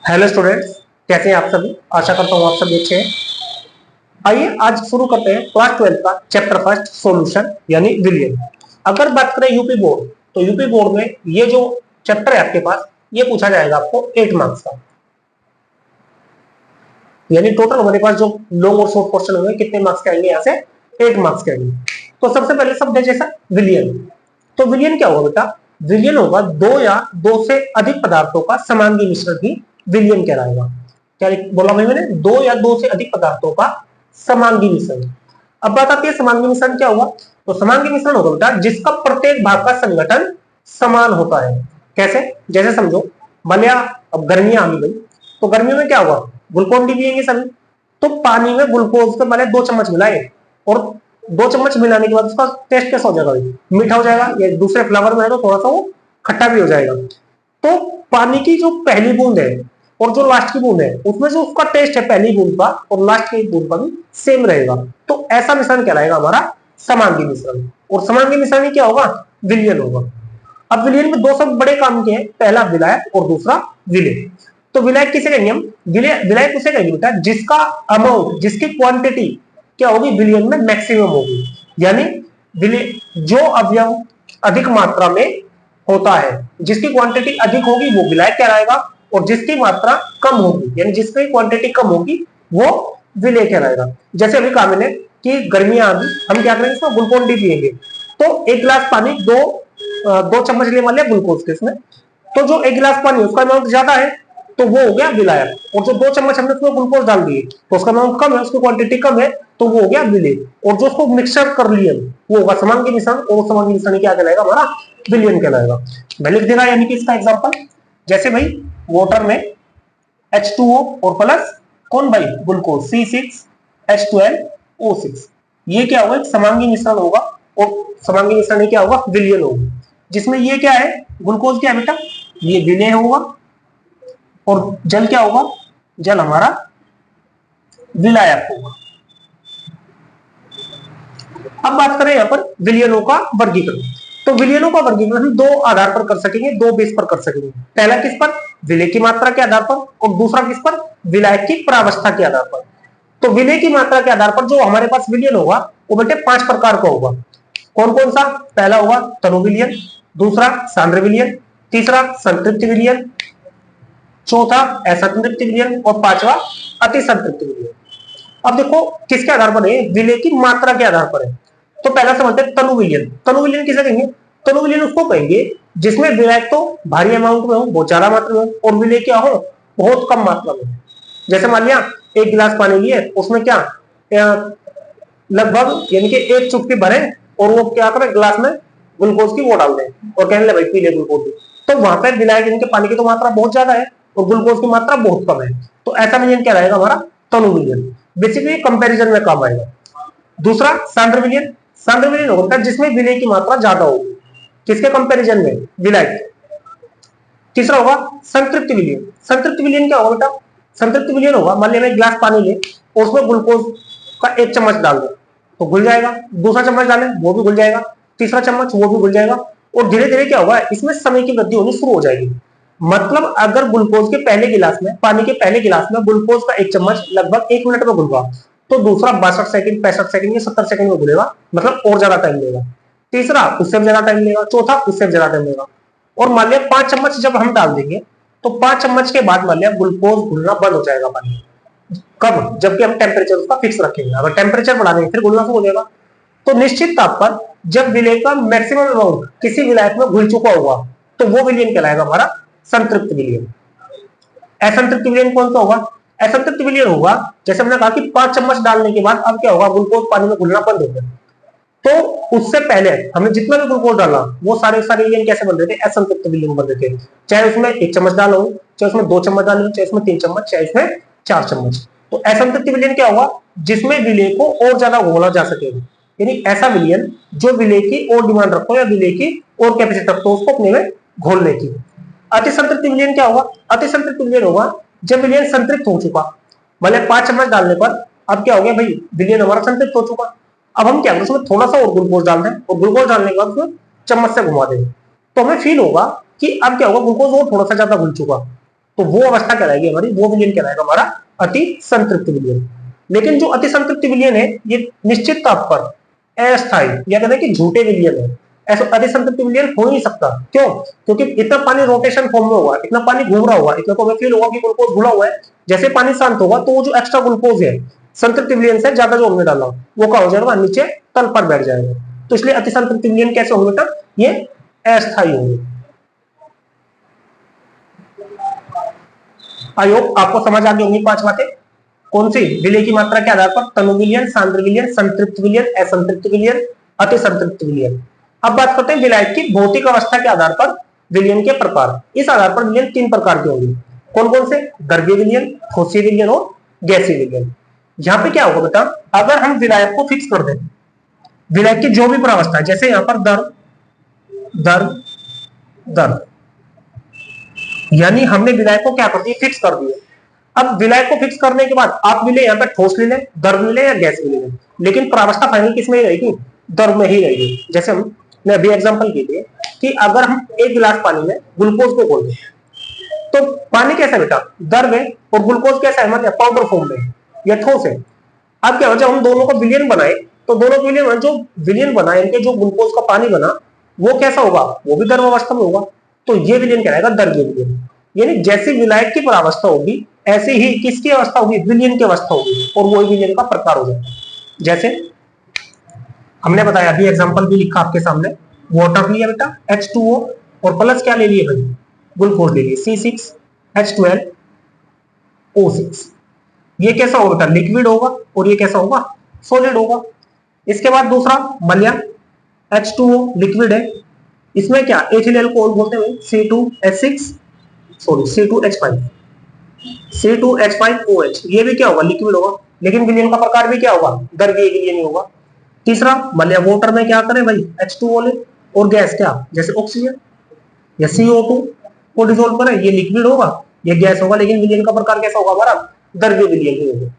Hello students, कैसे हैं आप सभी। आशा करता हूँ आप सभी अच्छे हैं। आइए आज शुरू करते हैं क्लास 12 का चैप्टर फर्स्ट सॉल्यूशन यानी विलियन। अगर बात करें यूपी बोर्ड, तो यूपी बोर्ड में ये जो चैप्टर है आपके पास, ये पूछा जाएगा आपको 8 मार्क्स का। यानी टोटल हमारे पास जो लॉन्ग और शॉर्ट क्वेश्चन होंगे कितने मार्क्स के आएंगे, यहाँ से 8 मार्क्स के आएंगे। तो सबसे पहले शब्द है जैसा विलियन। तो विलियन क्या होगा बेटा? विलियन होगा दो या दो से अधिक पदार्थों का समांगी मिश्रण ही विलियन कहलाएगा। क्या बोला भाई मैंने? दो या दो से अधिक पदार्थों का समांगी मिश्रण। अब बात आती है समांगी मिश्रण क्या हुआ। तो समांगी मिश्रण होगा बेटा जिसका प्रत्येक भाग का संगठन समान होता है। कैसे? जैसे समझो, मान लिया अब गर्मियां आ गई भाई, तो गर्मियों में क्या हुआ, ग्लूकोन डी पियेंगे सभी। तो पानी में ग्लूकोज के मैंने 2 चम्मच मिलाए और 2 चम्मच मिलाने के बाद उसका टेस्ट कैसा हो जाएगा भाई? मीठा हो जाएगा, या दूसरे फ्लेवर में है तो थोड़ा सा वो खट्टा भी हो जाएगा। तो पानी की जो पहली बूंद है और जो लास्ट की बूंद है, उसमें जो उसका टेस्ट है पहली बूंद का और लास्ट की बूंद का भी सेम रहेगा। तो ऐसा मिश्रण कहलाएगा हमारा समांगी मिश्रण। और समांगी मिश्रण ही क्या होगा? विलयन होगा। अब विलयन में दो सब बड़े काम के हैं, पहला विलायक और दूसरा विलय। तो विलायक किसे कहेंगे हम? विलायक उसे कहेंगे बेटा जिसका अमाउंट, जिसकी क्वांटिटी क्या होगी विलयन में मैक्सिमम होगी। यानी विलय जो अवयव अधिक मात्रा में होता है, जिसकी क्वांटिटी अधिक होगी वो विलायक कहलाएगा, और जिसकी मात्रा कम होगी यानी जिसकी क्वांटिटी कम होगी वो विलय कहलाएगा। जैसे अभी कहा मैंने कि गर्मियां आ गई, हम क्या करेंगे इसमें ग्लूकोन डी पियेंगे। तो एक गिलास पानी दो चम्मच लेने वाले ग्लूकोज के इसमें, तो जो एक गिलास पानी उसका अमाउंट ज्यादा है तो वो हो गया विलायक, और जो 2 चम्मच हमने उसमें ग्लूकोज डाल दिए तो उसका अमाउंट कम है, उसकी क्वांटिटी कम है, तो वो हो गया विलय। और जो उसको मिक्सर कर लिया वो होगा समांगी मिश्रण, और समांगी मिश्रण क्या कहलाएगा? हमारा विलयन कहलाएगा। मैं लिख देगा यानी कि इसका एग्जांपल, जैसे भाई वाटर में H2O और प्लस कौन भाई? Glucose C6H12O6। ये क्या होगा? एक समांगी मिश्रण होगा, और समांगी मिश्रण क्या होगा? विलयन होगा। जिसमें ये क्या है? ग्लूकोज क्या है बेटा? ये विलय होगा, और जल क्या होगा? जल हमारा विलायक होगा। अब बात करें यहाँ पर विलयनों का वर्गीकरण। तो विलयनों का वर्गीकरण दो आधार पर कर सकेंगे, दो बेस पर कर सकेंगे। पहला किस पर? विलय की मात्रा के आधार पर, और दूसरा किस पर? विलायक की प्रावस्था के आधार पर। तो विलय की मात्रा के आधार पर जो हमारे पास विलयन होगा वो बेटे 5 प्रकार का होगा। कौन कौन सा? पहला होगा तनु विलयन, दूसरा सांद्र विलयन, तीसरा संतृप्त विलयन, चौथा असंतृप्त विलयन, और पांचवा अति संतृप्त विलयन। अब देखो किसके आधार पर है? विलय की मात्रा के आधार पर है। तो पहला समझते हैं तनु विलयन। तनु विलयन किसे कहेंगे? तनु विलयन उसको कहेंगे जिसमें विलायक तो भारी अमाउंट में हो, बहुत ज्यादा मात्रा में हो, और विलय क्या हो? बहुत कम मात्रा में। जैसे मान लिया एक गिलास पानी लिए, उसमें क्या लगभग यानी कि एक चुटकी भरे, और वो क्या करें गिलास में ग्लूकोज की वो डाल दें और कहने लगे भाई पी ले ग्लूकोज। तो वहां पर विलायक यानी कि पानी की तो मात्रा बहुत ज्यादा है और ग्लूकोज की मात्रा बहुत कम है। तो ऐसा विलयन क्या रहेगा हमारा? तनु विलयन। बेसिकली कंपैरिजन में काम आएगा। दूसरा सांद्र विलयन। सांद्र विलयन होता है जिसमें विलय की मात्रा ज्यादा होगी, किसके कंपैरिजन में? विलायक। तीसरा होगा संतृप्त विलयन। संतृप्त विलयन क्या होगा बेटा? संतृप्त विलयन होगा मान लिया मैं गिलास पानी ले और उसमें ग्लूकोज का 1 चम्मच डाल दो तो घुल जाएगा, दूसरा चम्मच डालें वो भी घुल जाएगा, तीसरा चम्मच वो भी घुल जाएगा, और धीरे धीरे क्या होगा इसमें समय की वृद्धि होनी शुरू हो जाएगी। मतलब अगर ग्लूकोज के पहले गिलास में, पानी के पहले गिलास में ग्लूकोज का 1 चम्मच लगभग 1 मिनट में घुल, तो दूसरा 62 सेकंड, 65 सेकंड या 70 सेकंड में घुलेगा, मतलब और ज्यादा टाइम लेगा। तीसरा उससे भी ज्यादा टाइम लेगा, चौथा उससे भी ज्यादा टाइम लेगा। और मान लिया 5 चम्मच जब हम डाल देंगे तो 5 चम्मच के बाद मान लिया ग्लूकोज घुलना बंद हो जाएगा पानी। कब? जबकि हम टेम्परेचर उसका फिक्स रखेंगे। अगर टेम्परेचर बढ़ा देंगे फिर घुलना शुरू हो जाएगा। तो निश्चित ताप पर जब विलय का मैक्सिमम अमाउंट किसी विलायक में घुल चुका होगा तो वो विलयन कहलाएगा हमारा संतृप्त विलयन। असंतृप्त विलयन कौन सा होगा? असंतृप्त विलयन होगा जैसे हमने कहा कि 5 चम्मच डालने के बाद अब क्या होगा? ग्लूकोज पानी में घुलना बंद हो गया, तो उससे पहले हमने जितना भी ग्लूकोज डाला वो सारे विलयन कैसे बन रहे थे? असंतृप्त विलयन बन रहे थे। चाहे उसमें 1 चम्मच डालो, चाहे उसमें 2 चम्मच डालो, चाहे उसमें 3 चम्मच, चाहे उसमें 4 चम्मच। तो असंतृप्त विलयन क्या होगा? जिसमें विलय को और ज्यादा घोला जा सकेगा। यानी ऐसा विलयन जो विलय की और डिमांड रखो या विलय की और कैपेसिटी रखो उसको अपने में घोलने की। अति संतृप्त विलयन क्या होगा? अति संतृप्त विलयन होगा जब विलयन संतृप्त हो चुका, मतलब 5 चम्मच डालने पर अब क्या हो गया भाई? विलयन हमारा संतृप्त हो चुका। अब हम क्या करें? उसमें थोड़ा सा और ग्लूकोज डाल दें, और ग्लूकोज डालने के बाद उसमें चम्मच से घुमा दें, तो हमें फील होगा कि अब क्या होगा? ग्लूकोज और थोड़ा सा ज्यादा घुल चुका। तो वो अवस्था कहलाएगी हमारी, वो विलयन कहलाएगा हमारा अति संतृप्त विलयन। लेकिन जो अति संतृप्त विलयन है ये निश्चित ताप पर अस्थायी या कहते हैं कि झूठे विलयन है। ऐसा अति संतृप्त विलयन हो नहीं सकता। क्यों? क्योंकि इतना पानी रोटेशन फॉर्म में होगा, इतना पानी घूम रहा होगा, इतना तो हमें फील होगा कि ग्लूकोज घुला हुआ है। जैसे पानी शांत होगा तो वो जो एक्स्ट्रा ग्लूकोज है संतृप्त विलयन से ज्यादा जो हमने डाला वो क्या हो जाएगा, नीचे तल पर बैठ जाएगा। तो इसलिए अति संतृप्त विलयन कैसे होंगे बेटा, ये अस्थायी होंगे। आई होप आपको समझ आ गई होंगी 5 बातें। कौन सी? विलय की मात्रा के आधार पर तनु विलयन, सांद्र विलयन, संतृप्त विलयन, असंतृप्त विलयन, अति संतृप्त विलयन। अब बात करते हैं विलायक की भौतिक अवस्था के आधार पर विलयन के प्रकार। इस आधार पर विलयन 3 प्रकार के होंगे। कौन कौन से? द्रव्य विलयन, ठोसीय विलयन और गैसीय विलयन। यहाँ पे क्या होगा बेटा, अगर हम विलायक को फिक्स कर दें, विलायक की जो भी प्रावस्था, जैसे यहाँ पर दर दर दर, यानी हमने विलायक को क्या कर दिया, फिक्स कर दिया। अब विलायक को फिक्स करने के बाद आप विलय यहाँ पे ठोस ले लें, द्रव ले लें या गैस ले लें, लेकिन प्रावस्था फाइनल किस में ही रहेगी, द्रव में ही रहेगी। जैसे हमने अभी एग्जांपल के लिए कि अगर हम 1 गिलास पानी में ग्लूकोज को घोल दें तो पानी कैसा है बेटा, द्रव है, और ग्लूकोज कैसा है, मतलब पाउडर फॉर्म में या ठोस है। अब क्या हो, जब हम दोनों को विलयन बनाए तो दोनों विलयन जो विलयन बनाए इनके जो ग्लूकोज का पानी बना वो कैसा होगा, वो भी द्रव अवस्था में होगा। तो ये विलयन कहलाएगा द्रव्य विलयन। यानी जैसे विलायक की प्रावस्था होगी ऐसे ही किसकी अवस्था होगी, विलयन की अवस्था होगी, और वही विलयन का प्रकार हो जाएगा। जैसे हमने बताया, अभी एग्जांपल भी लिखा आपके सामने, वाटर लिया बेटा H2O और प्लस क्या ले लिए भाई, ग्लूकोज ले लिए C6H12O6। ये कैसा होगा बेटा, लिक्विड होगा, और ये कैसा होगा, सॉलिड होगा। इसके बाद दूसरा मल्या H2O लिक्विड है, इसमें क्या एथिल अल्कोहल बोलते हैं C2H5OH, ये भी क्या होगा, लिक्विड होगा, लेकिन विलयन का प्रकार भी क्या होगा, द्रवीय विलयन होगा। तीसरा मल्या वाटर में क्या करें भाई, H2O ले, और गैस क्या, जैसे ऑक्सीजन या CO2 को डिसोल्व करें, ये लिक्विड होगा, ये गैस होगा, लेकिन विलयन का प्रकार कैसा होगा हमारा, द्रव्य विलयन ही होगा।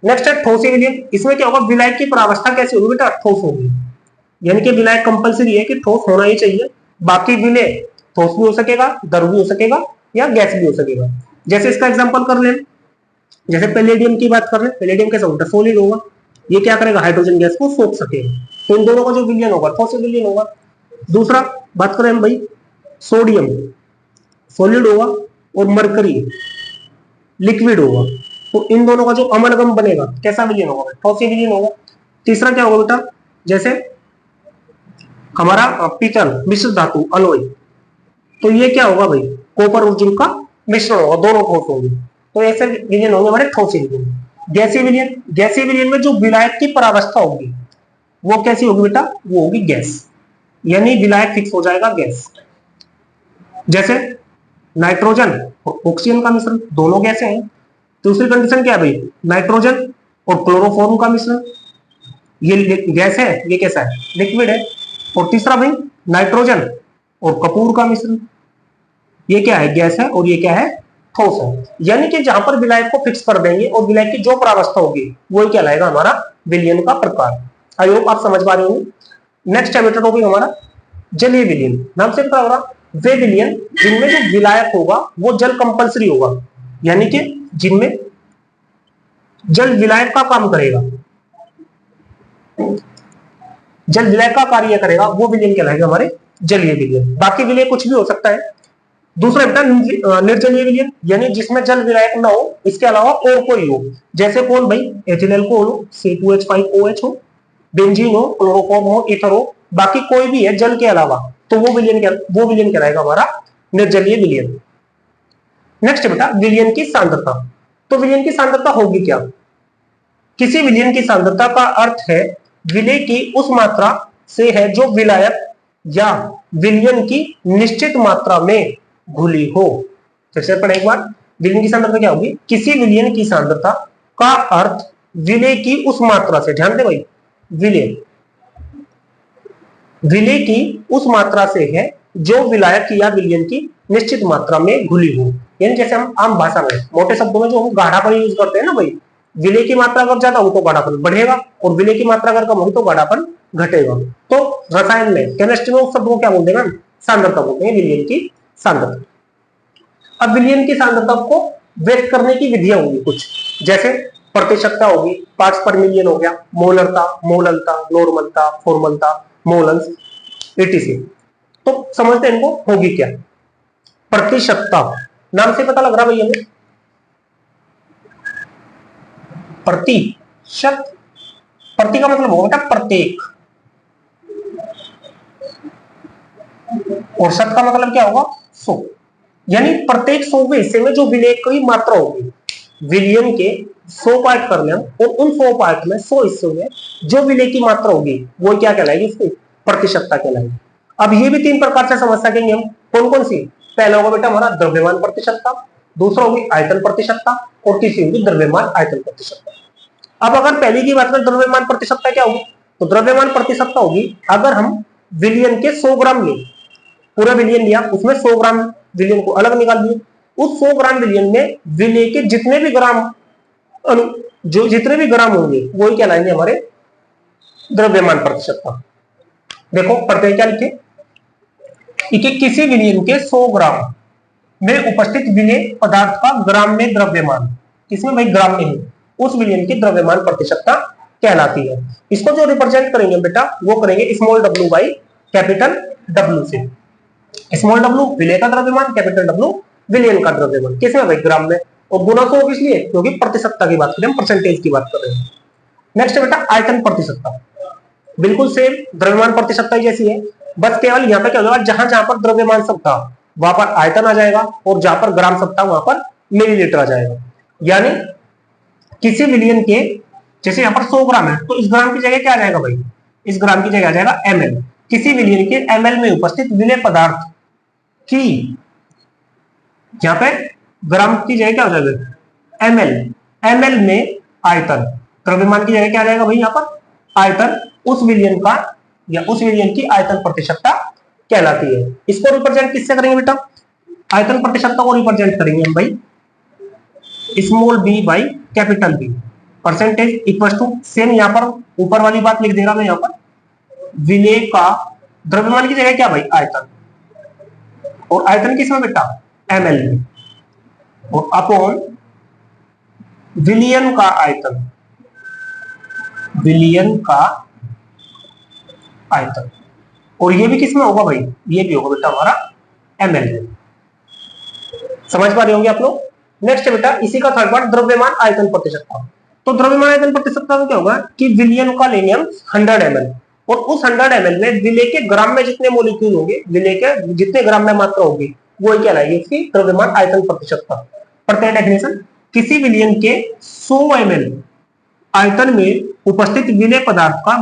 नेक्स्ट है ठोसी विलयन। इसमें क्या होगा, विलायक की प्रावस्था कैसी होगी बेटा, ठोस होगी। यानी कि विलायक कंपलसरी है कि ठोस होना ही चाहिए, बाकी विलय ठोस भी हो सकेगा, द्रव भी हो सकेगा, या गैस भी हो सकेगा। जैसे इसका एग्जांपल कर लें, जैसे पैलेडियम की बात कर लें, पैलेडियम कैसा होगा, सॉलिड होगा, ये क्या करेगा, हाइड्रोजन गैस को सोख सकेगा। तो इन दोनों का जो विलयन होगा ठोस विलयन होगा। दूसरा बात करें हम भाई, सोडियम सॉलिड होगा और मरकरी लिक्विड होगा, तो इन दोनों का जो अमलगम बनेगा कैसा विलयन होगा, ठोस विलयन होगा। तीसरा क्या होगा बेटा, जैसे हमारा पीतल मिश्र धातु अलॉय, तो ये क्या होगा भाई, कॉपर और जिंक का मिश्रण होगा, दोनों ठोस होंगे, तो ऐसे विलयन होंगे हमारे ठोस विलयन। गैसीय विलयन, गैसीय विलयन में जो विलायक की परावस्था होगी वो कैसी होगी बेटा, वो होगी गैस, यानी विलायक फिक्स हो जाएगा गैस। जैसे नाइट्रोजन और ऑक्सीजन का मिश्रण, दोनों गैसें हैं। दूसरी कंडीशन क्या है भाई, नाइट्रोजन और क्लोरोफॉर्म का मिश्रण, ये गैस है, ये कैसा है, लिक्विड है। और तीसरा भाई नाइट्रोजन और कपूर का मिश्रण, ये क्या है, गैस है, और ये क्या है, ठोस है। यानी कि जहां पर विलायक को फिक्स कर देंगे और विलायक की जो प्रावस्था होगी वही कहलाएगा हमारा विलयन का प्रकार। आई होप आप समझ पा रहे होंगे। नेक्स्ट चैप्टर टॉपिक हमारा जलीय विलयन। नाम से पता होगा, वे विलयन जिनमें जो विलायक होगा वो जल कंपलसरी होगा, यानी कि जिनमें जल विलायक का काम करेगा, जल विलय का कार्य करेगा, वो विलयन कहलाएगा हमारे जलीय विलयन। बाकी विलय कुछ भी हो सकता है। दूसरा बेटा निर्जलीय विलयन, यानी जिसमें जल विलायक ना हो, इसके अलावा और कोई हो। जैसे कौन भाई, एथिल अल्कोहल हो, C2H5OH हो, बेंजीन हो, क्लोरोफॉर्म हो, ईथर हो, बाकी कोई भी है जल के अलावा, तो वो विलयन कहलाएगा हमारा निर्जलीय विलयन। नेक्स्ट बेटा विलयन की सांद्रता। तो विलयन की सांद्रता होगी क्या, किसी विलयन की सांद्रता का अर्थ है विलय की उस मात्रा से है जो विलायक या विलयन की निश्चित मात्रा में घुली हो। फिर से पढ़े एक बार, विलयन की सांद्रता क्या होगी, किसी विलयन की सांद्रता का अर्थ विलय की उस मात्रा से, ध्यान दे भाई, विलय की उस मात्रा से है जो विलायक या विलयन की निश्चित मात्रा में घुली हो। यानी जैसे हम आम भाषा में मोटे शब्दों में जो हम गाढ़ापन यूज करते हैं ना भाई, विलय की मात्रा अगर ज्यादा हो तो गाढ़ापन बढ़ेगा, और विलय की मात्रा अगर कम होगी तो गाढ़ापन घटेगा। तो रसायन में, केमिस्ट्री में उस शब्द को क्या बोलते हैं, सांद्रता बोलते हैं, विलयन की सांद्रता। अब विलयन की सांद्रता को व्यक्त करने की विधियां होंगी कुछ, जैसे प्रतिशतता होगी, पार्ट्स पर मिलियन हो गया, मोलरता, मोललता, नॉर्मलता, फॉर्मलता, मोलन्स, एटीसी। तो समझते हैं इनको होगी क्या। प्रतिशतता, नाम से पता लग रहा भैया हमें, प्रतिशत, प्रति का मतलब होगा प्रत्येक, और शत का मतलब क्या होगा 100, यानी प्रत्येक 100वें हिस्से में जो विलय की मात्रा होगी, विलयन के 100 पार्ट कर लें और उन 100 पार्ट में 100 हिस्सों में जो विलय की मात्रा होगी वो क्या कहलाएगी, इसकी प्रतिशतता कहलाएगी। अब ये भी 3 प्रकार से समझ सकेंगे हम, कौन कौन सी। पहला होगा बेटा हमारा द्रव्यमान प्रतिशतता, दूसरा होगी आयतन प्रतिशतता, और तीसरी होगी द्रव्यमान आयतन प्रतिशतता। अब अगर पहली की बात करें द्रव्यमान प्रतिशतता क्या होगी, तो द्रव्यमान प्रतिशतता होगी अगर हम विलयन के 100 ग्राम लें, पूरा विलयन लिया, उसमें 100 ग्राम विलयन को अलग निकाल दिए, उस 100 ग्राम विलयन में विलय के जितने भी ग्राम होंगे वही कहलाएंगे हमारे द्रव्यमान प्रतिशतता। देखो प्रत्यय क्या लिखे कि किसी विलयन के 100 ग्राम में उपस्थित विलय पदार्थ का ग्राम में द्रव्यमान, किसमें भाई ग्राम में ही, उस विलयन की द्रव्यमान प्रतिशतता कहलाती है। इसको जो रिप्रेजेंट करेंगे बेटा वो करेंगे small w by capital W से। स्मॉल w विलय का द्रव्यमान, कैपिटल W विलयन का द्रव्यमान, किसमें भाई ग्राम में, और गुना को इसलिए क्योंकि प्रतिशतता की बात करें, परसेंटेज की बात कर रहे हैं। नेक्स्ट है बेटा आयतन प्रतिशतता, बिल्कुल सेम द्रव्यमान प्रतिशतता जैसी है, बस केवल यहाँ पे क्या होगा, जहां जहां पर द्रव्यमान शब्द था वहां पर आयतन आ जाएगा, और जहां पर ग्राम शब्द था वहां पर मिलीलीटर आ जाएगा। यानी किसी विलयन के, जैसे यहाँ पर 100 ग्राम है तो इस ग्राम की जगह क्या आ जाएगा भाई, इस ग्राम की जगह आ जाएगा ml। किसी विलयन के ml में उपस्थित विलय पदार्थ की, यहाँ पे ग्राम की जगह क्या हो जाएगा ml, ml में आयतन, द्रव्यमान की जगह क्या आ जाएगा भाई यहाँ पर आयतन, उस विलयन का या उस विलयन की आयतन प्रतिशतता कहलाती है। इसको रिप्रेजेंट किससे करेंगे बेटा, आयतन प्रतिशतता को रिप्रेजेंट करेंगे हम भाई small b by capital B, percentage equal to same, यहाँ पर ऊपर वाली बात लिख देगा मैं, यहाँ पर विलय का द्रव्यमान की जगह क्या भाई आयतन, और आयतन किसमें बेटा ml में, और अपॉन विलयन का आयतन, विलयन का आयतन, और ये भी किसमें होगा भाई, ये भी होगा बेटा हमारा ml में। समझ पा रहे होंगे आप लोग। नेक्स्ट है बेटा इसी का थर्ड पार्ट द्रव्यमान आयतन प्रतिशतता। तो द्रव्यमान आयतन प्रतिशतता में क्या होगा कि विलयन का लेंगे हम 100 ml, और उस 100 ml में विलय के ग्राम में जितने मोलिक्यूल होंगे, विलय के जितने ग्राम में मात्रा होगी वो क्या कहलाएगी, इसकी द्रव्यमान आयतन प्रतिशतता। प्रत्यय डेफिनेशन, किसी विलयन के 100 ml आयतन में उपस्थित विलय पदार्थ का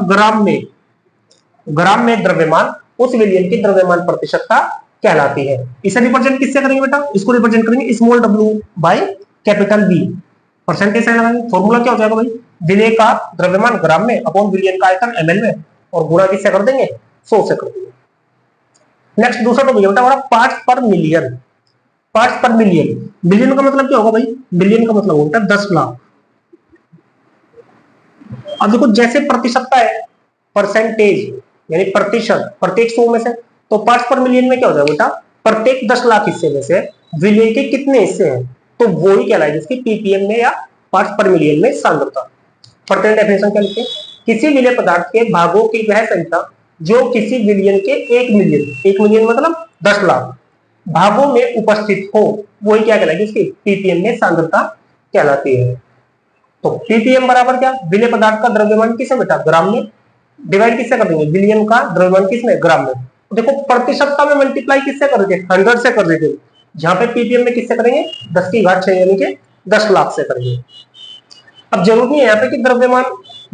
ग्राम में द्रव्यमान उस विलयन की द्रव्यमान प्रतिशतता कहलाती है। इसे रिप्रेजेंट किससे करेंगे बेटा, इसको रिप्रेजेंट करेंगे small w by capital B, percentage से लगाएंगे। फॉर्मूला क्या हो जाएगा भाई, विलय का द्रव्यमान ग्राम में अपॉन विलयन का आयतन ml में, और गुणा किससे कर देंगे 100 से कर देंगे। नेक्स्ट दूसरा टॉपिक बेटा हमारा पार्ट्स पर मिलियन। पार्ट्स पर मिलियन, मिलियन का मतलब क्या होगा भाई, मिलियन का मतलब होता है 10 लाख। अब देखो जैसे प्रतिशतता है परसेंटेज यानी प्रतिशत, प्रत्येक 100 में से, तो पार्ट्स पर मिलियन में क्या हो जाएगा बेटा, प्रत्येक 10 लाख हिस्से में से विलय के कितने हिस्से हैं, तो वो ही कहलाएगी इसकी पीपीएम में या पार्ट्स पर मिलियन में सांद्रता। प्रत्यय डेफिनेशन क्या लिखे, किसी विलय पदार्थ के भागों की वह संख्या जो किसी विलयन के 1 मिलियन मतलब 10 लाख भागों में उपस्थित हो, वही क्या कहलाएगी इसकी पीपीएम में सांद्रता कहलाती है। तो पीपीएम बराबर क्या, विलय पदार्थ का द्रव्यमान किसमें बेटा ग्राम में, डिवाइड किससे कर देंगे विलयन का द्रव्यमान किसमें ग्राम में। तो देखो प्रतिशतता में मल्टीप्लाई किससे कर देंगे 100 से कर देंगे, जहां पे पीपीएम में किससे करेंगे 10 की घात 6 यानी कि 10 लाख से करेंगे। अब जरूरी है यहाँ पे कि द्रव्यमान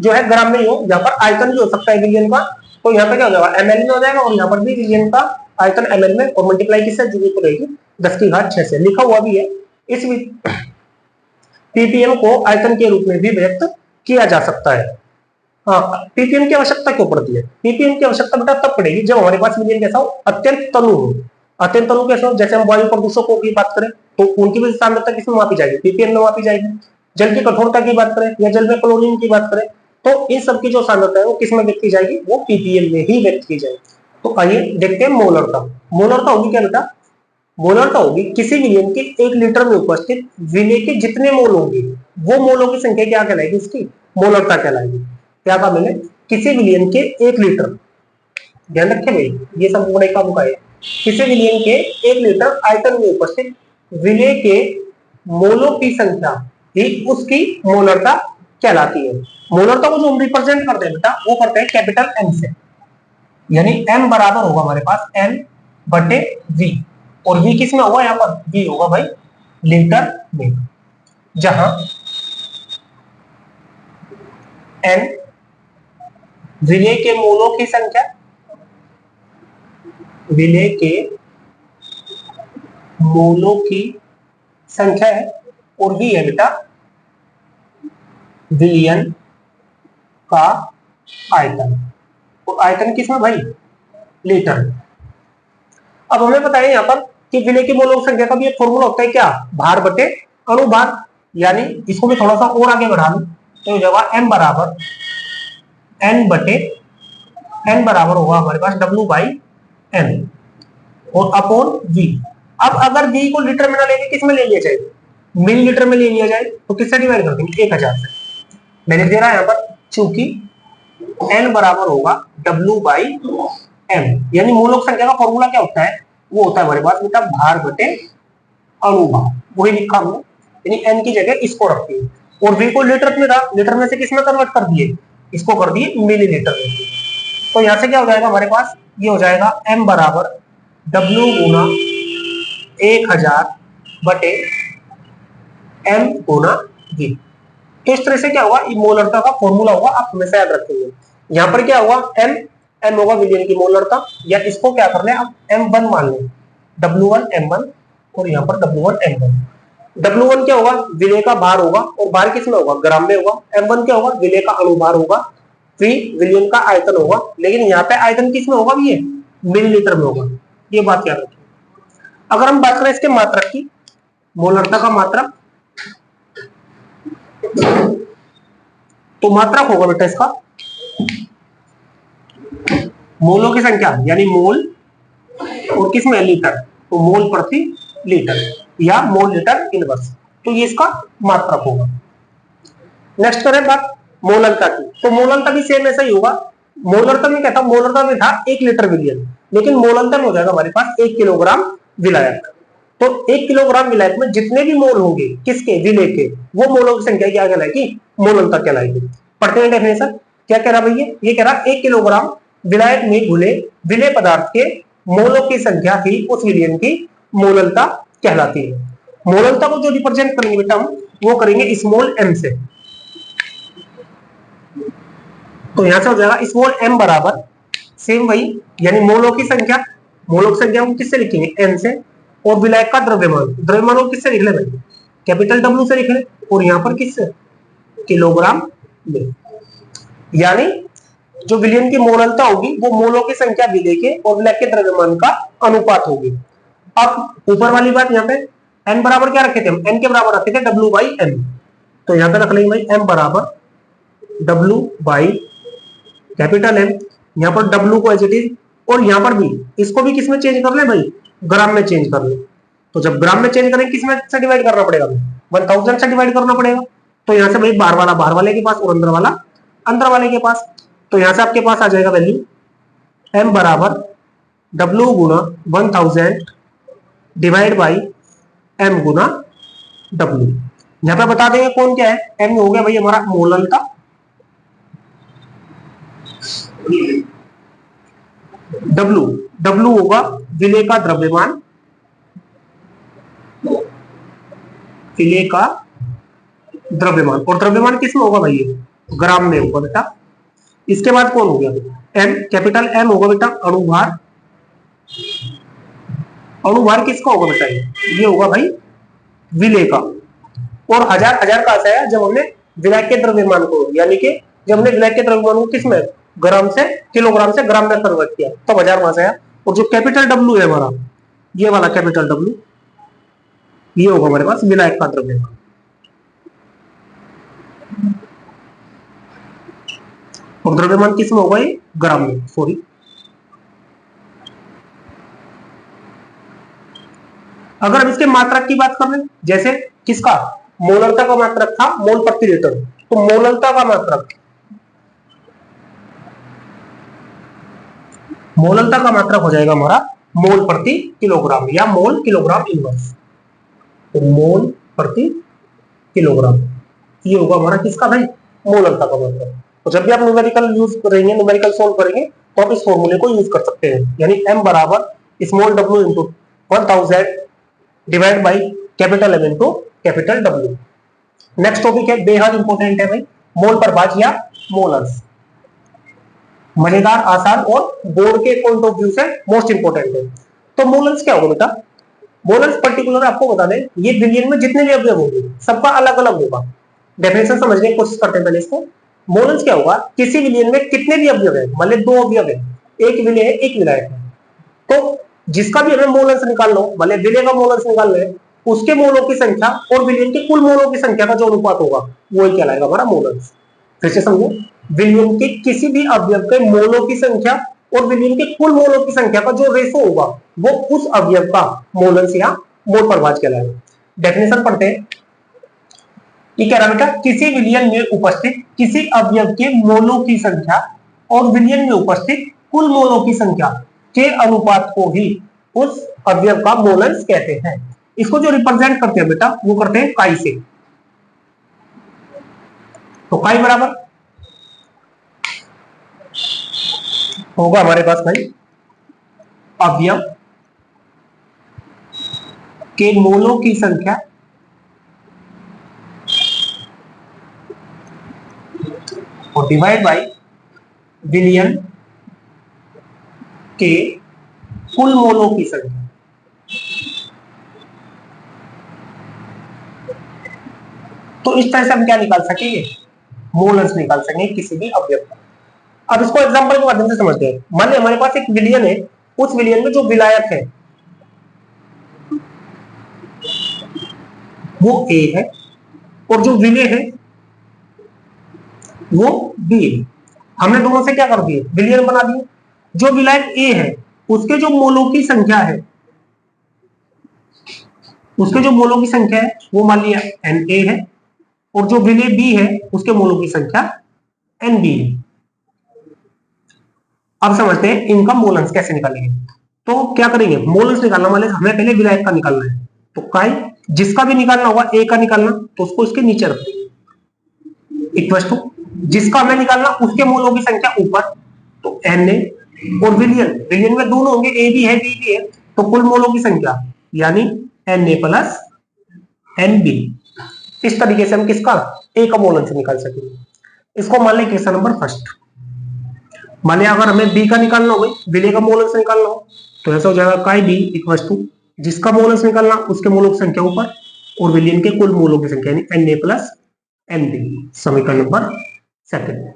जो है ग्राम में ही हो, यहाँ पर आयतन भी हो सकता है विलयन का, तो यहाँ पे क्या हो जाएगा ml में हो जाएगा, और यहाँ पर भी विलयन का आयतन ml में, और मल्टीप्लाई किससे जरूरत पड़ेगी 10 की घात 6 से, लिखा हुआ भी है। इस पीपीएम को आयतन के रूप में भी व्यक्त किया जा सकता है। हाँ, पीपीएम की आवश्यकता क्यों पड़ती है, पीपीएम की आवश्यकता बेटा तब पड़ेगी जब हमारे पास विलयन कैसा हो, अत्यंत तनु हो। अत्यंत तनु कैसे हो, जैसे हम वायु प्रदूषकों की बात करें तो उनकी भी सांद्रता किसमें मापी जाएगी पीपीएम में मापी जाएगी। जल की कठोरता की बात करें या जल में क्लोरीन की बात करें तो इन सब की जो सांद्रता है वो किसमें व्यक्त की जाएगी, वो पीपीएम में ही व्यक्त की जाएगी। तो आइए देखते हैं मोलरता। मोलरता होगी क्या बेटा, मोलरता होगी किसी विलयन के 1 लीटर में उपस्थित विलय के जितने मोल होंगे वो मोलों की संख्या क्या कहलाएगी, इसकी मोलरता कहलाएगी। क्या कहा मैंने, किसी विलयन के 1 लीटर, ध्यान रखें भाई ये सब बड़े काम का है, किसी विलयन के 1 लीटर आयतन में उपस्थित विलय के मोलों की संख्या ही उसकी मोलरता कहलाती है। मोलरता को जो हम रिप्रेजेंट करते हैं बेटा वो करते हैं कैपिटल एम से, यानी एम बराबर होगा हमारे पास एन बटे वी, और वी किस में होगा, यहाँ पर वी होगा भाई लीटर में, जहां एन विलय के मोलों की संख्या, विलय के मोलों की संख्या है, और वी है बेटा विलयन का आयतन, और आयतन किसमें भाई, लीटर। अब हमें बताया यहाँ पर कि विलय के मोलों की संख्या का भी एक फॉर्मूला होता है, क्या, भार बटे अणुभार, यानी इसको भी थोड़ा सा और आगे बढ़ा लूं तो हो जाएगा एम बराबर एन बटे एन बराबर होगा हमारे पास डब्ल्यू बाई एन और अपॉन वी। अब अगर वी को लीटर में ना लेके किस में ले लिया जाए, मिली लीटर में ले लिया जाए तो किससे डिवाइड कर देंगे, 1000 से। मैंने दे रहा है यहाँ पर चूंकि एन बराबर होगा डब्ल्यू बाई एम, यानी मोलों की संख्या का फॉर्मूला क्या होता है, वो होता है हमारे पास बेटा भार बटे अणुभार, वही लिखा हमने, यानी एन की जगह इसको रख दिए, और वी को लीटर में था, लीटर में से किस में कन्वर्ट कर दिए, इसको कर दिए मिलीलीटर में। तो यहां से क्या हो जाएगा हमारे पास, ये हो जाएगा एम बराबर डब्ल्यू गुना 1000 बटे एम गुना वी। तो इस तरह से क्या होगा, मोलरता का फॉर्मूला होगा, आप हमेशा याद रखेंगे। यहाँ पर क्या होगा, एम एम होगा विलयन की मोलरता, या इसको क्या कर ले आप M1 मान लें, W1 M1, और यहाँ पर W1 M1। W1 क्या होगा, विलय का भार होगा, और भार किसमें होगा, ग्राम में होगा। M1 क्या होगा, विलय का अणुभार होगा। V विलयन का आयतन होगा, लेकिन यहाँ पे आयतन किसमें होगा, ये मिलीलीटर में होगा, ये बात याद रखिए। अगर हम बात करें इसके मात्रक की, मोलरता का मात्रक, तो मात्रक होगा बेटा इसका मोलों की संख्या, यानी मोल, और किसमें लीटर, तो मोल प्रति लीटर या मोल लीटर इनवर्स, तो ये इसका मात्रक होगा। नेक्स्ट करें बात मोलरता की, तो मोलरता भी सेम ऐसा ही होगा। मोलरता में क्या था, मोलरता में था 1 लीटर विलयन, लेकिन मोलरता में हो जाएगा हमारे पास 1 किलोग्राम विलायक। तो 1 किलोग्राम विलायक में जितने भी मोल होंगे किसके, विलय के, वो मोलों की संख्या क्या कहलाएगी, मोलरता कहलाएगी। पढ़ते हैं डेफिनेशन, क्या कह रहा भैया, ये कह रहा 1 किलोग्राम विलायक में घुले विलय पदार्थ के मोलों की संख्या ही उस विलयन की मोलरता कहलाती है। मोलरता को जो रिप्रेजेंट करेंगे बेटा हम वो करेंगे स्मॉल एम से, तो यहां से हो जाएगा स्मॉल एम बराबर सेम वही, यानी मोलों की संख्या, मोलों की संख्या को किससे लिखेंगे, एन से, और विलायक का द्रव्यमान, द्रव्यमान को किससे लिख ले भाई, कैपिटल डब्ल्यू से लिख ले, और यहाँ पर किससे, किलोग्राम में। यानी जो विलयन की मोलरता होगी वो मोलों की संख्या विलय के और विलायक के द्रव्यमान का अनुपात होगी। अब ऊपर वाली बात, यहाँ पे एन बराबर क्या रखे थे हम, एन के बराबर रखे थे डब्ल्यू बाई एन, तो यहाँ पे रख लेंगे भाई एम बराबर डब्ल्यू बाई कैपिटल एम, यहाँ पर डब्ल्यू को एज इट इज, और यहाँ पर भी इसको भी किसमें चेंज कर ले भाई, ग्राम में चेंज कर ले। तो जब ग्राम में चेंज करें किसमें से डिवाइड करना पड़ेगा, 1000 से डिवाइड करना पड़ेगा। तो यहाँ से भाई बाहर वाला बाहर वाले के पास और अंदर वाला अंदर वाले के पास, तो यहाँ से आपके पास आ जाएगा वैल्यू एम बराबर डब्ल्यू गुना 1000 डिवाइड बाई एम गुना डब्ल्यू। यहाँ पे बता देंगे कौन क्या है, एम हो गया भाई हमारा मोलरता, डब्ल्यू डब्ल्यू होगा विलय का द्रव्यमान, विलय का द्रव्यमान, और द्रव्यमान किसमें होगा भाई, ग्राम में होगा बेटा। इसके बाद कौन हो गया, एम, कैपिटल एम होगा बेटा अणुभार, अणुभार किसका होगा बेटा, ये होगा भाई विलय का, और हजार हजार का आता है जब हमने विलायक के द्रव्यमान को, यानी कि जब हमने विलायक के द्रव्यमान को किसमें, ग्राम से किलोग्राम से ग्राम में कन्वर्ट किया तब हजार वहां से आया। और जो कैपिटल डब्ल्यू है हमारा, ये वाला कैपिटल डब्ल्यू, ये होगा हमारे पास विलायक का द्रव्यमान, और द्रव्यमान किसमें होगा, ये ग्राम में, सॉरी। अगर हम इसके मात्रक की बात कर रहे हैं, जैसे किसका, मोलरता का मात्रक था मोल प्रति लीटर, तो मोलरता का मात्रक, मोलरता का मात्रक हो जाएगा हमारा मोल प्रति किलोग्राम या मोल किलोग्राम इनवर्स। तो मोल प्रति किलोग्राम ये होगा हमारा किसका भाई, मोलरता का मात्रक। तो जब भी आप न्यूमेरिकल यूज करेंगे, न्यूमेरिकल सोल्व करेंगे, तो आप इस फॉर्मूले को यूज कर सकते हैं, यानी m बराबर small w into 1000 divide by capital M into capital W। Next topic है, बेहद इंपॉर्टेंट है भाई, मोल प्रभाज या मोलर्स। मजेदार, आसान और बोर्ड के पॉइंट ऑफ व्यू से मोस्ट इंपोर्टेंट है। तो मोलर्स क्या होगा बेटा, मोलर्स पर्टिकुलर आपको बता दें, ये बिलियन में जितने भी अवयव होंगे सबका अलग अलग होगा। डेफिनेशन समझने की कोशिश करते हैं पहले इसको। मोलर्स क्या होगा, किसी विलयन में कितने भी अवयव है, मान ली 2 अवयव है, एक विलय है एक विलायक है, तो जिसका भी हमें मोलर्स निकाल लो, मान ली विलय का मोलर्स निकाल ले, उसके मोलों की संख्या और विलयन के कुल मोलों की संख्या का जो अनुपात होगा वो ही कहलाएगा हमारा मोलर्स। फिर से समझो, विलयन के किसी भी अवयव के मोलों की संख्या और विलयन के कुल मोलों की संख्या का जो रेशो होगा वो उस अवयव का मोलर्स या मोल प्रभाज कहलाएगा। डेफिनेशन पढ़ते हैं, ये कह रहा बेटा, किसी विलयन में उपस्थित किसी अवयव के मोलों की संख्या और विलयन में उपस्थित कुल मोलों की संख्या के अनुपात को ही उस अवयव का मोलर्स कहते हैं। इसको जो रिप्रेजेंट करते हैं बेटा वो करते हैं काई से। तो काई बराबर होगा हमारे पास भाई अवयव के मोलों की संख्या और डिवाइड बाय विलयन के कुल मोलों की संख्या। तो इस तरह से हम क्या निकाल सकेंगे, मोलर्स निकाल सकेंगे किसी भी अवयव का। अब इसको एग्जांपल के माध्यम से समझते हैं। मान लीजिए हमारे पास एक विलयन है, उस विलयन में जो विलायक है वो A है और जो विलय है वो B है। हमने दोनों से क्या कर दिए, विलयन बना दिए। जो विलायक A है उसके जो मोलों की संख्या है, उसके जो मोलों की संख्या है वो मान लिया Na है, और जो विलय B है उसके मोलों की संख्या Nb है। अब समझते हैं इनका मोलर्स कैसे निकालेंगे। तो क्या करेंगे, मोलर्स निकालना वाले हमें पहले विलायक का निकालना है। तो काई जिसका भी निकालना होगा A का निकालना, तो उसको इसके नीचे रख देंगे, इक्वल टू जिसका हमें निकालना उसके मोलों की संख्या ऊपर, तो Na, और विलयन, विलयन में दोनों होंगे, A भी है B भी है, तो कुल मोलों की संख्या यानी Na प्लस Nb। इस तरीके से हम किसका, A का मोलर्स निकाल सकेंगे। इसको मान लें क्वेश्चन नंबर फर्स्ट। मान लिया अगर हमें B का निकालना हो, विलय का मोलर्स निकालना हो, तो ऐसा हो जाएगा काई B इक्वल टू जिसका मोलर्स निकालना उसके मोलों की संख्या ऊपर और विलयन के कुल मोलों की संख्या यानी Na प्लस Nb। समीकरण नंबर सेकंड।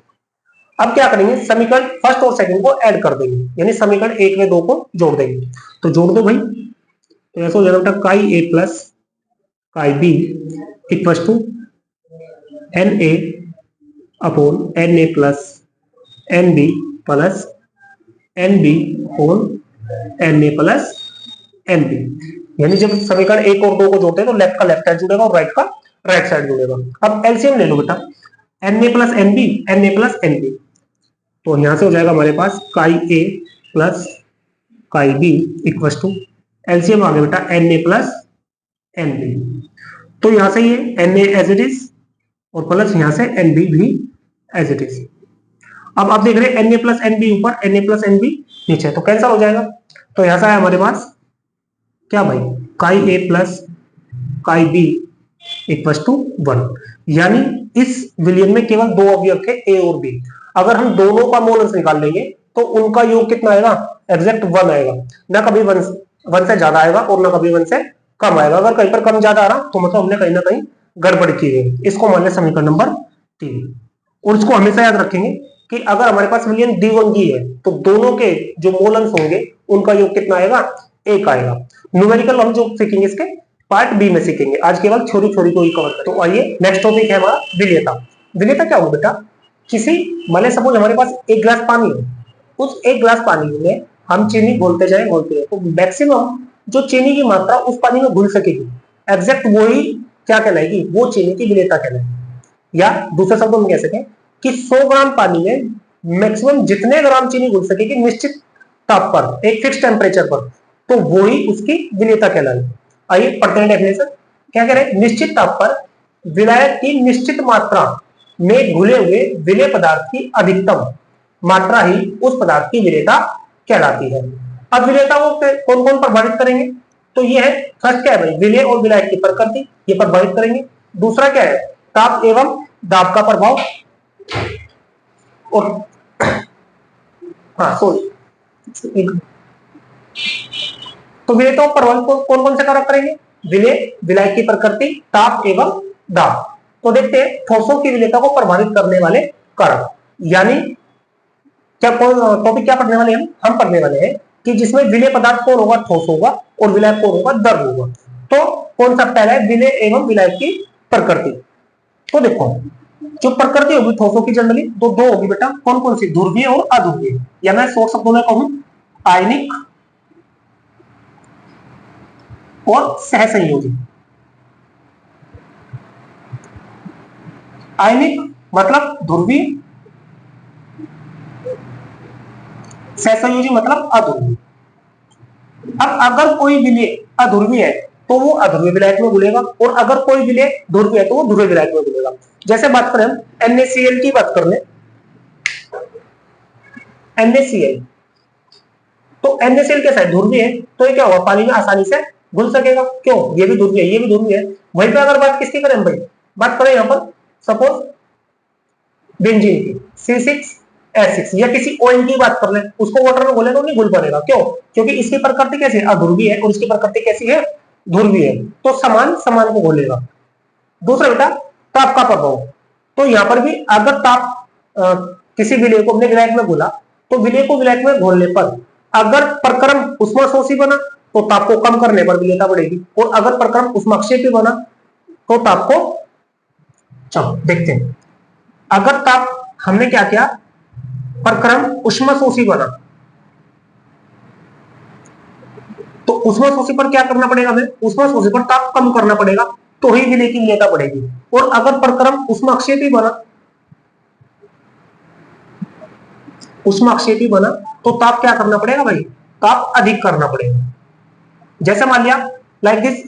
अब क्या करेंगे, समीकरण फर्स्ट और सेकंड को ऐड कर देंगे, यानी समीकरण 1 में 2 को जोड़ देंगे। तो जोड़ दो भाई, तो ऐसा हो जाएगा काई A प्लस काई B equal to Na upon Na plus Nb plus Nb upon Na plus Nb। यानी जब समीकरण 1 और 2 को जोड़ते हैं तो लेफ्ट का लेफ्ट साइड जुड़ेगा और राइट का राइट साइड जुड़ेगा। अब एलसीएम ले लो बेटा, Na plus Nb, Na plus Nb, तो यहां से हो जाएगा हमारे पास काई A प्लस काई B इक्वल टू एलसीएम आ गया बेटा Na प्लस Nb। तो यहां से ये Na एज इट इज और प्लस यहां से Nb भी एज इट इज। अब आप देख रहे हैं Na प्लस Nb ऊपर, Na प्लस Nb नीचे, तो कैंसिल हो जाएगा। तो यहां से आया हमारे पास क्या भाई, काई A प्लस काई B इक्वल टू 1। यानी इस विलयन में केवल 2 अवयव थे A और B। अगर हम दोनों का मोलर्स निकाल लेंगे तो उनका योग कितना आएगा, एग्जैक्ट 1 आएगा, ना कभी 1 से ज्यादा आएगा और ना कभी 1 से कम आएगा। अगर कहीं पर कम ज्यादा आ रहा तो मतलब हमने कहीं ना कहीं गड़बड़ की है। इसको मान लें समीकरण नंबर 3। और इसको हमेशा याद रखेंगे कि अगर हमारे पास विलयन D1G है तो दोनों के जो मोलर्स होंगे उनका योग कितना आएगा, 1 आएगा। न्यूमेरिकल हम जो सीखेंगे इसके पार्ट बी में सीखेंगे, आज केवल छोरी छोरी को ही कवर करें। तो आइए नेक्स्ट टॉपिक है हमारा विलेयता। विलेयता क्या होगा बेटा, किसी मान सपोज हमारे पास 1 गिलास पानी है, उस 1 गिलास पानी में हम चीनी घोलते जाए तो मैक्सिमम जो चीनी की मात्रा उस पानी में घुल सकेगी, एग्जैक्ट वही क्या कहलाएगी, वो चीनी की विलेयता कहलाएगी। या दूसरे शब्दों में कह सकें कि 100 ग्राम पानी में मैक्सिमम जितने ग्राम चीनी घुल सकेगी निश्चित ताप पर, एक फिक्स टेम्परेचर पर, तो वही उसकी विलेयता कहलाएगी। आइए पढ़ते हैं डेफिनेशन। क्या कह रहे हैं, निश्चित ताप पर विलायक की निश्चित मात्रा में घुले हुए विलेय पदार्थ की अधिकतम मात्रा ही उस पदार्थ की विलेयता कहलाती है। अब विलेयता को कौन कौन प्रभावित करेंगे, तो ये है, फर्स्ट क्या है भाई, विलेय और विलायक की प्रकृति, ये प्रभावित करेंगे। दूसरा क्या है, ताप एवं दाब का प्रभाव, और हाँ सॉरी, तो विलेयता को प्रभावित कौन कौन से कारक करेंगे, विलेय, विलायक की प्रकृति, ताप एवं दाब। तो देखते हैं ठोसों की विलेयता को प्रभावित करने वाले कारक, यानी क्या टॉपिक क्या पढ़ने वाले हैं, हम पढ़ने वाले हैं कि जिसमें विलेय पदार्थ कौन होगा, ठोस होगा, और विलायक कौन होगा, द्रव होगा। तो कौन सा पहला है, विलेय एवं विलायक की प्रकृति। तो देखो जो प्रकृति होगी ठोसों की जनरली तो दो होगी बेटा, कौन कौन सी, ध्रुवीय और अध्रुवीय, या मैं शॉर्ट शब्दों में कहूं आयनिक और सहसंयोजी। आयनिक मतलब ध्रुवीय, सहसंयोजी मतलब अध्रुवीय। अब अगर कोई विलेय अध्रुवीय है तो वो अध्रुवीय विलायक में घुलेगा, और अगर कोई विलेय ध्रुवीय है तो वो ध्रुवीय विलायक में घुलेगा। जैसे बात करें हम NaCl की बात कर ले, NaCl, तो NaCl कैसा है, ध्रुवीय है, तो ये क्या होगा, पानी में आसानी से घुल सकेगा, क्यों, ये भी ध्रुवीय है, ये भी ध्रुवीय है। वहीं पे अगर बात किसकी करें भाई, बात करें यहाँ पर सपोज बेंजीन की, C6H6, या किसी ऑयल की बात कर ले, उसको वाटर में घोले तो नहीं घुल पड़ेगा, क्यों, क्योंकि इसकी प्रकृति कैसी है, अध्रुवीय है, और इसकी प्रकृति कैसी है, ध्रुवीय है, तो समान समान को घोलेगा। दूसरा बेटा ताप का प्रभाव, तो यहाँ पर भी अगर ताप किसी विलेय को अपने विलायक में घोला, तो विलेय को विलायक में घोलने पर अगर प्रक्रम उष्माशोषी बना तो ताप को कम करने पर विलेयता बढ़ेगी, और अगर प्रक्रम उष्माक्षेपी बना तो ताप को, चलो देखते हैं, अगर ताप हमने क्या किया, प्रक्रम उष्माशोषी बना, तो उष्माशोषी पर क्या करना पड़ेगा हमें, उष्माशोषी पर ताप कम करना पड़ेगा, तो ही विलेय की विलेयता बढ़ेगी। और अगर प्रक्रम उष्माक्षेपी बना, उष्माक्षेपी बना तो ताप क्या करना पड़ेगा भाई, ताप अधिक करना पड़ेगा। जैसे मान लिया लाइक दिस,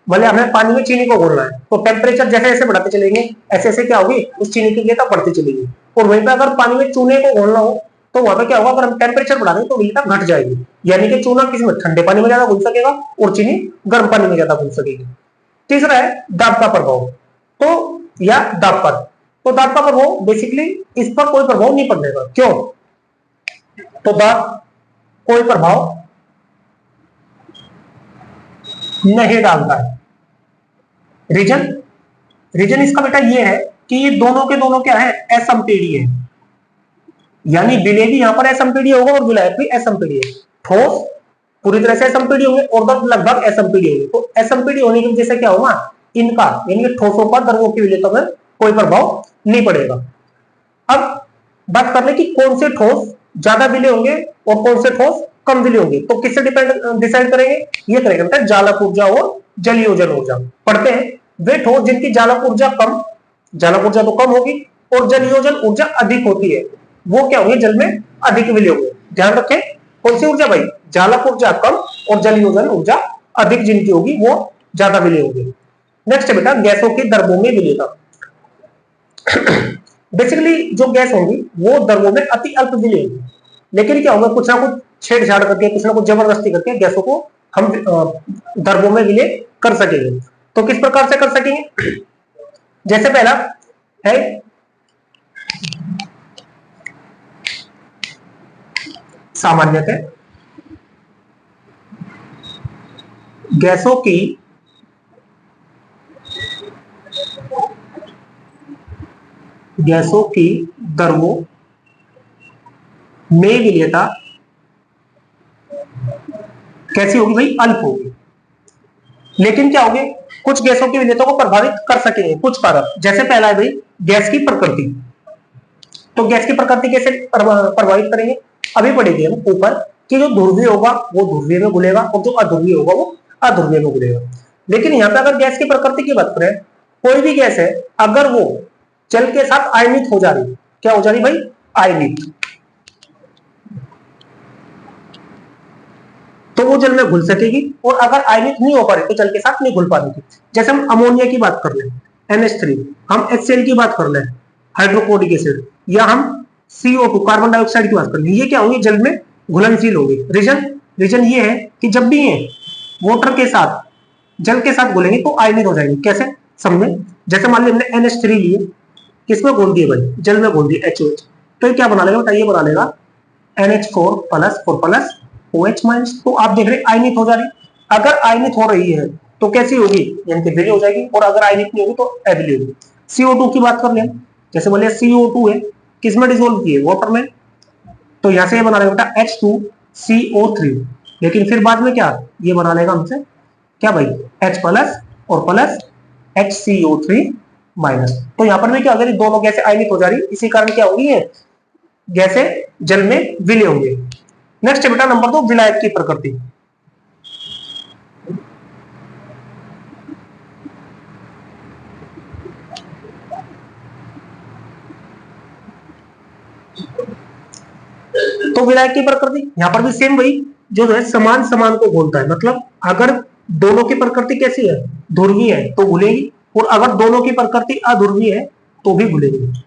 भले हमें पानी में चीनी को घोलना है, तो टेम्परेचर जैसे जैसे बढ़ाते चलेंगे ऐसे ऐसे क्या होगी, उस चीनी की विलेयता बढ़ती चलेगी। और वहीं पे अगर पानी में चूने को घोलना हो तो वहां पे क्या होगा, अगर हम टेम्परेचर बढ़ा दें तो विलेयता घट जाएगी, यानी कि चूना किसी में ठंडे पानी में ज्यादा घुल सकेगा और चीनी गर्म पानी में ज्यादा घुल सकेगी। तीसरा है दाब का प्रभाव, तो या दाब पर, तो दाब का प्रभाव बेसिकली इस पर कोई प्रभाव नहीं पड़ने का, क्यों, तो दाब कोई प्रभाव नहीं डालता है। रीजन इसका बेटा ये है कि ये दोनों के दोनों क्या है, असंपीडीय है, यानी विलेय भी यहां पर असंपीडीय होगा और विलायक भी असंपीडीय है। ठोस पूरी तरह से असंपीडीय होंगे और द्रव लगभग असंपीडीय होंगे, तो असंपीडीय होने की वजह से क्या होगा, इनका यानी कि ठोसों पर द्रवों की विलेयता में कोई प्रभाव नहीं पड़ेगा। अब बात कर ले कि कौन से ठोस ज्यादा विलेय होंगे और कौन से ठोस कम विलेय होंगे, तो किससे डिसाइड करेंगे, ये करेंगे बेटा जालक ऊर्जा और जलयोजन ऊर्जा। पढ़ते हैं, वे ठोस जिनकी जालक ऊर्जा कम, जालक ऊर्जा तो कम होगी, और जलयोजन ऊर्जा अधिक होती है, वो क्या होंगे, जल में अधिक विलेय होंगे। ध्यान रखें कौन सी ऊर्जा भाई, जालक ऊर्जा कम और जलयोजन ऊर्जा अधिक जिनकी होगी वो ज्यादा विलेय होंगे। नेक्स्ट है बेटा गैसों की द्रवों में विलेयता। बेसिकली जो गैस होंगी वो द्रवों में अति अल्प विलेय होंगी, लेकिन क्या होगा, कुछ ना कुछ छेड़छाड़ करके, कुछ ना कुछ जबरदस्ती करके गैसों को हम द्रवों में विलेय कर सकेंगे। तो किस प्रकार से कर सकेंगे, जैसे पहला है सामान्यतः गैसों की द्रवों में विलेयता कैसी होगी भाई, अल्प होगी। लेकिन क्या होगी, कुछ गैसों की विलेयता को प्रभावित कर सकेंगे कुछ कारक। जैसे पहला है भाई गैस की प्रकृति, तो गैस की प्रकृति कैसे प्रभावित करेंगे, अभी पढ़ेंगे हम ऊपर कि जो ध्रुवीय होगा वो ध्रुवीय में घुलेगा और जो अध्रुवीय होगा वो अध्रुवीय में घुलेगा। लेकिन यहाँ पे अगर गैस की प्रकृति की बात करें, कोई भी गैस है अगर वो जल के साथ आयनित हो जा रही, क्या हो जा रही भाई, आयनित, तो वो जल में घुल सकेगी, और अगर आयनित नहीं हो पा रही तो जल के साथ नहीं घुल पा रही। जैसे हम अमोनिया की बात कर ले NH3, हम HCl की बात कर ले हाइड्रोक्लोरिक एसिड, या हम CO2 कार्बन डाइऑक्साइड की बात कर ले, ये क्या होंगी, जल में घुलनशील होगी। रीजन ये है कि जब भी ये वाटर के साथ जल के साथ घुलेंगे तो आयनित हो जाएंगे। कैसे समझे, जैसे मान ली हमने NH3 लिए, किसमें घोल दिए भाई, जल में घोल दिए HOH, तो ये क्या बना लेगा, बताइए, बना लेगा NH4 plus 4 plus OH minus. तो आप देख रहे आयनित हो जा रही, अगर आयनित हो रही है तो कैसी होगी, यानी कि विलीय हो जाएगी, और अगर आयनित नहीं होगी तो अविलीय होगी। CO2 की बात कर ले, जैसे बोले CO2 है, किसमें डिसोल्व की है, वाटर में, तो यहां से ये बना लेगा बेटा H2CO3, लेकिन फिर बाद में क्या ये बना लेगा हमसे, क्या भाई, H प्लस और प्लस HCO3 माइनस। तो यहां पर भी क्या, अगर दोनों गैसें आयनित हो जा रही, इसी कारण क्या होगी, ये गैसें जल में विलीय होंगे। नेक्स्ट बेटा नंबर 2, विलायक की प्रकृति। तो विलायक की प्रकृति यहां पर भी सेम वही, जो है समान समान को घोलता है। मतलब अगर दोनों की प्रकृति कैसी है, ध्रुवीय है तो घुलेगी, और अगर दोनों की प्रकृति अध्रुवीय है तो भी घुलेगी।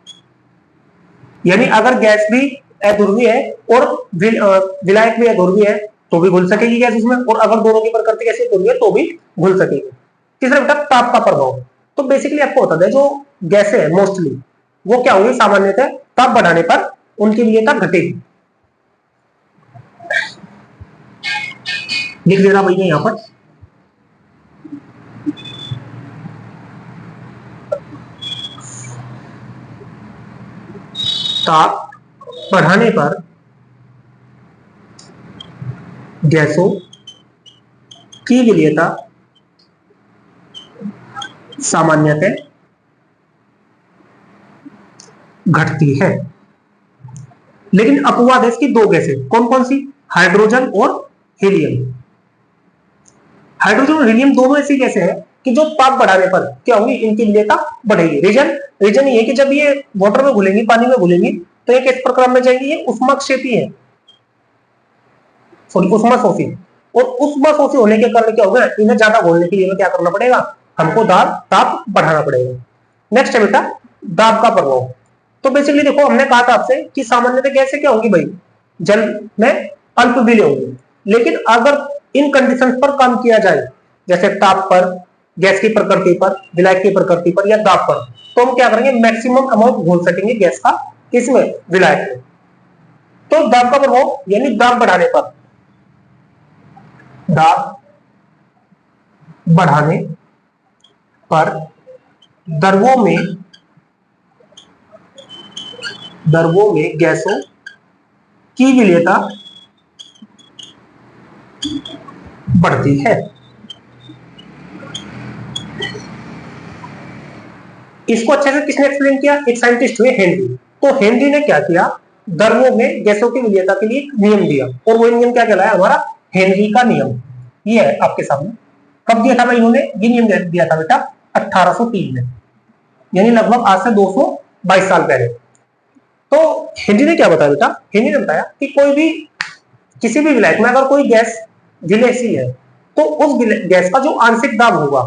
यानी अगर गैस भी अध्रुवीय है और विलायक भी अध्रुवीय है तो भी घुल सकेगी गैस उसमें, और अगर दोनों की प्रकृति कैसी ध्रुवीय है तो भी घुल सकेगी। तीसरा बेटा ताप का प्रभाव। तो बेसिकली आपको बता दें, जो गैसें है मोस्टली वो क्या होगी, सामान्यतः ताप बढ़ाने पर उनकी विलेयता घटेगी। लिख दे रहा भैया यहां पर, ताप बढ़ाने पर गैसों की विलेयता सामान्यतः घटती है। लेकिन अपवाद है इसकी, दो गैसें, कौन कौन सी, हाइड्रोजन और हीलियम। हाइड्रोजन और हीलियम दोनों ऐसी गैसें हैं कि जो ताप बढ़ाने पर क्या होगी, इनकी विलेयता बढ़ेगी। रीजन ये है कि जब ये वाटर में घुलेंगी, पानी में घुलेंगी, तो ये किस प्रक्रम में जाएंगी, ये उष्माक्षेपी है, सॉरी उष्माशोषी। और उष्माशोषी होने के कारण क्या होगा, इन्हें ज्यादा घोलने के लिए क्या करना पड़ेगा, हमको ताप बढ़ाना पड़ेगा। नेक्स्ट है बेटा दाब का प्रभाव। तो बेसिकली देखो, हमने कहा था आपसे कि सामान्यतः गैसें क्या होंगी भाई, जल में अल्प विलीय होंगी। लेकिन अगर इन कंडीशंस पर काम किया जाए, जैसे ताप पर, गैस की प्रकृति पर, विलायक की प्रकृति पर, या दाब पर, तो हम क्या करेंगे, मैक्सिमम अमाउंट घोल सकेंगे गैस का, किसमें, विलायक में। तो दाब का प्रभाव यानी दाब बढ़ाने पर, दाब बढ़ाने पर द्रवों में गैसों की विलेयता बढ़ती है। इसको अच्छे से किसने एक्सप्लेन किया, एक साइंटिस्ट हुए हेनरी। तो हेनरी ने क्या किया, द्रवों में गैसों की विलेयता के लिए नियम दिया, और वो नियम क्या कहलाया, हमारा हेनरी का नियम। ये है आपके सामने। कब दिया था भाई इन्होंने, ये नियम दिया था बेटा 1803 में, यानी लगभग आज से 222 साल पहले। तो हेनरी ने क्या बताया बेटा, हेनरी ने बताया कि कोई भी, किसी भी विलायक में अगर कोई गैस विलेयशील है, तो उस गैस का जो आंशिक दाब होगा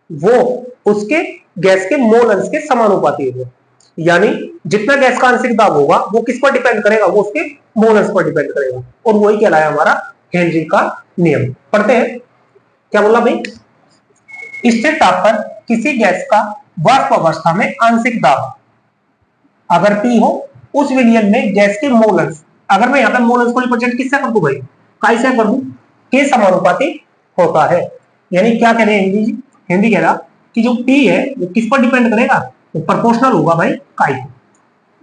वो उसके गैस के मोल अंश के समानुपाती होगा। यानी जितना गैस का आंशिक दाब होगा वो किस पर डिपेंड करेगा, वो उसके मोल अंश पर डिपेंड करेगा, और वही कहलाया हमारा हेनरी का नियम। पढ़ते हैं क्या बोला भाई, स्थिर ताप पर किसी गैस का वाष्प अवस्था में आंशिक दाब अगर P हो, उस विलयन में गैस के मोल अंश, अगर मैं यहाँ पे मोल अंश को रिप्रेजेंट किससे कर दूं भाई, काय से कर दूं, के समानुपाती होता है। यानी क्या कह रहे हैं हिंदी कह रहा कि जो P है वो किस पर डिपेंड करेगा, तो प्रोपोर्शनल होगा भाई काय।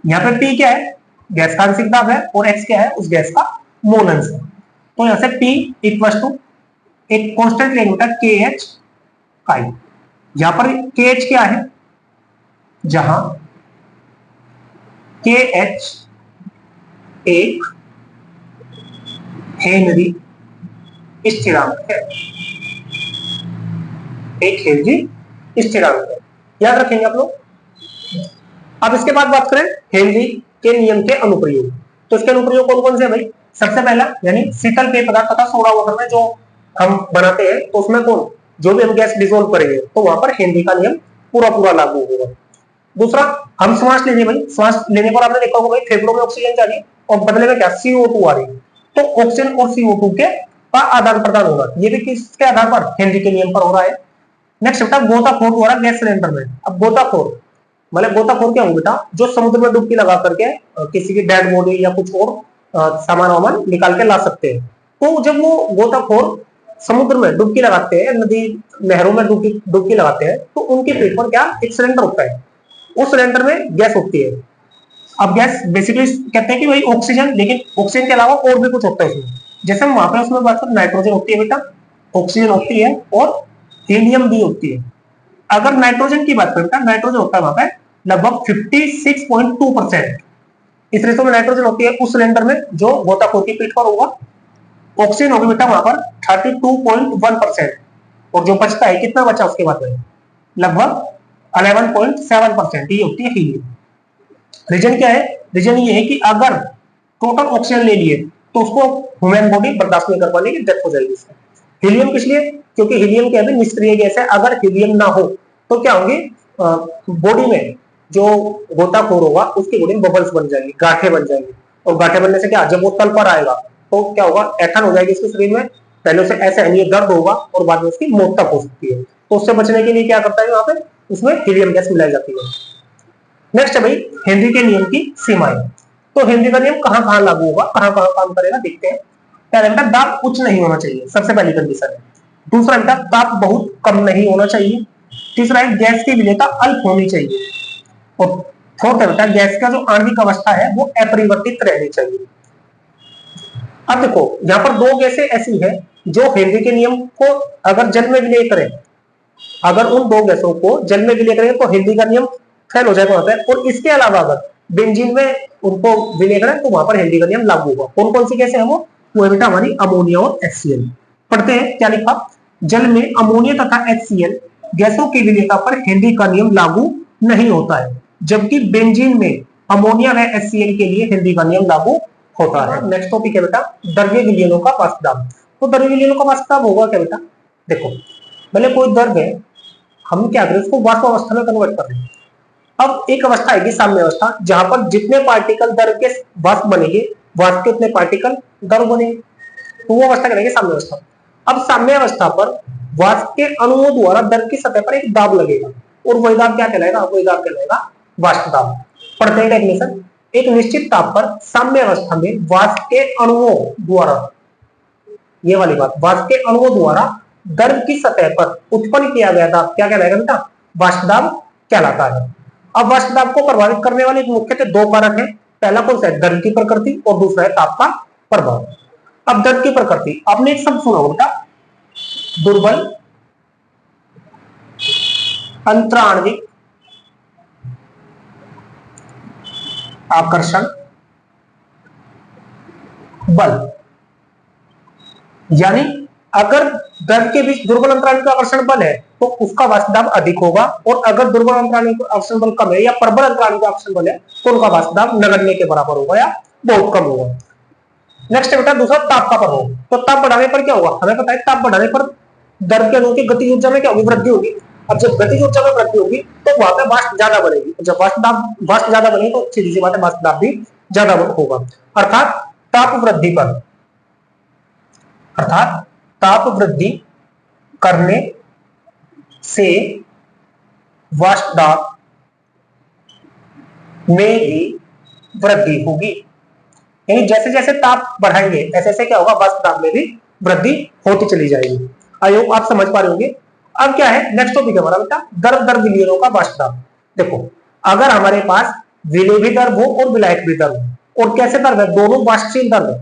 यहाँ पे P क्या है, गैस का आंशिक दाब है, और X क्या है, उस गैस का मोल अंश है। तो यहाँ से P इक्वल टू एक कांस्टेंट लेंगे बेटा KH काय। यहां पर KH क्या है, जहां KH एक हेनरी स्थिरांक है, एक हेनरी स्थिरांक है, याद रखेंगे आप लोग। अब इसके बाद बात करें हेनरी के नियम के अनुप्रयोग। तो इसके अनुप्रयोग कौन कौन से भाई? सबसे पहला यानी शीतल पेय पदार्थ तथा सोडा वाटर में जो हम बनाते हैं तो उसमें कौन, जो भी हम गैस डिसोल्व करेंगे तो वहां पर हेनरी का नियम पूरा पूरा लागू होगा। दूसरा, हम श्वास लेंगे भाई, श्वास लेने पर आपने देखा होगा भाई फेफड़ों में ऑक्सीजन जा रही है और बदले में क्या CO2 आ रही है, तो ऑक्सीजन और CO2 के का आदान प्रदान होगा, ये भी किसके आधार पर? हेनरी के नियम पर हो रहा है। नेक्स्ट बेटा गोताखोर द्वारा गैस सिलेंडर में, अब गोताखोर मतलब गोताखोर क्या हो बेटा, जो समुद्र में डुबकी लगा करके किसी की डेड बॉडी या कुछ और सामान वामान निकाल के ला सकते हैं। तो जब वो गोताखोर समुद्र में डुबकी लगाते हैं, नदी नहरों में डुबकी लगाते हैं, तो उनके पेट पर क्या एक सिलेंडर होता है, उस सिलेंडर में गैस होती है। अब गैस बेसिकली कहते हैं कि भाई ऑक्सीजन, लेकिन ऑक्सीजन के अलावा और भी कुछ होता है उसमें। जैसे हम वहां पर उसमें बात करें, नाइट्रोजन होती है बेटा, ऑक्सीजन होती है और हीलियम भी होती है। अगर नाइट्रोजन की बात करें, नाइट्रोजन होता है वहां पर लगभग 56.2%, इस रेशो में नाइट्रोजन होती है उस सिलेंडर में जो गोताखोर की पीठ पर होगा। ऑक्सीजन होगी बेटा वहां पर 32.1%, और जो बचता है कितना बचा उसके बाद में लगभग 11.7%, ये होती है हीलियम। रीजन क्या है? रीजन ये है कि अगर टोटल ऑक्सीजन ले लिए तो उसको ह्यूमन बॉडी बर्दाश्त नहीं कर पाने की डेथ हो जाएगी। हीलियम किस लिए? क्योंकि हीलियम क्या है? निष्क्रिय गैस है। अगर हीलियम ना हो तो क्या होंगे, बॉडी में जो गोताखोर होगा उसकी बॉडी में बबल्स बन जाएंगे, गांठें बन जाएंगी, और गांठें बनने से क्या, जब वो तल पर आएगा तो क्या होगा, ऐठन हो जाएगी इसके शरीर में, पहले उसे ऐसे यानी दर्द होगा और बाद में उसकी मौत तक हो सकती है। तो उससे बचने के लिए क्या करता है वहां पे, उसमें हीलियम गैस मिलाई जाती है। नेक्स्ट है भाई हेनरी के नियम की सीमाएं। तो हेनरी का नियम कहां कहां लागू होगा, कहां कहां काम करेगा, देखते हैं। पहला बेटा दाब उच्च नहीं होना चाहिए, सबसे पहली कंडीशन है। दूसरा बेटा ताप बहुत कम नहीं होना चाहिए। तीसरा है गैस की विलेयता अल्प होनी चाहिए। और फोर्थ है बेटा गैस का जो आणविक अवस्था है वो अपरिवर्तित रहनी चाहिए। अब देखो यहाँ पर दो गैसें ऐसी है जो हेनरी के नियम को अगर जल में विलय करें, अगर उन दो गैसों को जल में विलय करें तो हेनरी का नियम फेल हो जाएगा वहां पर। और इसके अलावा अगर बेंजीन में उनको विलय करें तो वहां पर हेनरी का नियम लागू होगा। कौन कौन सी गैसें हैं वो है बेटा हमारी अमोनिया और HCl। पढ़ते हैं क्या लिखा, जल में अमोनिया तथा HCl गैसों की विलेयता पर हेनरी का नियम लागू नहीं होता है, जबकि बेंजीन में अमोनिया व HCl के लिए हेनरी का नियम लागू होता है। नेक्स्ट टॉपिक है बेटा द्रव्य विलयनों का वाष्पदाब। तो द्रव्य विलयनों का वाष्पदाब होगा क्या बेटा, देखो भले कोई द्रव्य है, हम क्या करें उसको वाष्प अवस्था में कन्वर्ट कर रहे हैं। अब एक अवस्था आएगी साम्य अवस्था, जहां पर जितने पार्टिकल द्रव के वाष्प बनेंगे वाष्प के उतने पार्टिकल द्रव बनेंगे, तो वो अवस्था करेंगे साम्य अवस्था। अब साम्य अवस्था पर वाष्प के अणुओं द्वारा द्रव की सतह पर एक दाब लगेगा, और वही दाब क्या कहलाएगा, वही दाब कहलाएगा वाष्प दाब। पढ़ते हैं डेफिनेशन, एक निश्चित ताप पर साम्य अवस्था में वाष्प के अणुओं द्वारा, ये वाली बात, वाष्प के अणुओं द्वारा द्रव की सतह पर उत्पन्न किया गया दाब क्या कहलाएगा बेटा, वाष्प दाब कहलाता है। अब वाष्प दाब को प्रभावित करने वाले मुख्यतः दो कारक हैं, पहला कौन सा है, द्रव की प्रकृति, और दूसरा है ताप का प्रभाव। अब द्रव की प्रकृति, आपने एक शब्द सुना होगा बेटा, दुर्बल अंतराण्विक आकर्षण बल। यानी अगर द्रव के बीच दुर्बल अंतराण्विक आकर्षण बल है तो उसका वाष्प दाब अधिक होगा, और अगर दुर्बल अंतराण्विक आकर्षण बल कम है या प्रबल अंतराण्विक आकर्षण बल है तो उनका वाष्प दाब नगण्य के बराबर होगा या बहुत कम होगा। नेक्स्ट बेटा दूसरा ताप का प्रभाव। तो ताप बढ़ाने पर क्या होगा, हमें पता है ताप बढ़ाने पर द्रव के अणुओं की गतिज ऊर्जा में क्या होगी, वृद्धि होगी। अब जब गतिज ऊर्जा में वृद्धि होगी तो वहां पे वाष्प ज्यादा बढ़ेगी, जब वाष्प ज्यादा बढ़ेगी तो सीधी सी बात है वाष्प दाब भी ज्यादा होगा। अर्थात ताप वृद्धि करने से वाष्प दाब में भी वृद्धि होगी। यानी जैसे जैसे ताप बढ़ाएंगे ऐसे ऐसे क्या होगा, वाष्प दाब में भी वृद्धि होती चली जाएगी। आई होप आप समझ पा रहे होंगे। अब क्या है नेक्स्ट टॉपिक हमारा बेटा द्रव विलयनों का वाष्प दाब। देखो अगर हमारे पास विलेयी द्रव हो और विलायक भी द्रव हो, और कैसे द्रव है, दोनों वाष्पशील द्रव है,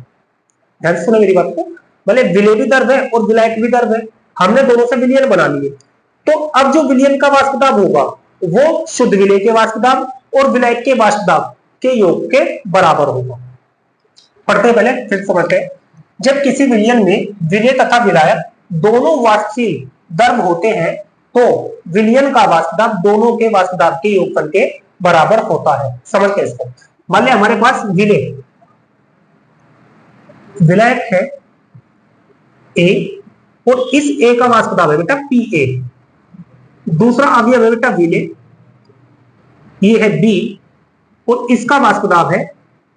ध्यान से सुनो मेरी बात को, भले विलेयी द्रव है और विलायक भी द्रव है, हमने दोनों से विलयन बना लिए, तो अब जो विलयन का वाष्प दाब होगा वो शुद्ध विलेय के वाष्प दाब और विलायक के वाष्प दाब के योग के बराबर होगा। पढ़ते हैं पहले फिर समझते हैं। जब किसी विलयन में विलेय तथा विलायक दोनों वाष्पशील द्रव होते हैं तो विलयन का वाष्प दाब दोनों के वाष्प दाब के योगफल के बराबर होता है। समझ के इसको। मान लिया हमारे पास विलायक है ए और इस ए का वाष्प दाब है बेटा पी ए, दूसरा अवयव है बेटा विलेय, ये है बी और इसका वाष्प दाब है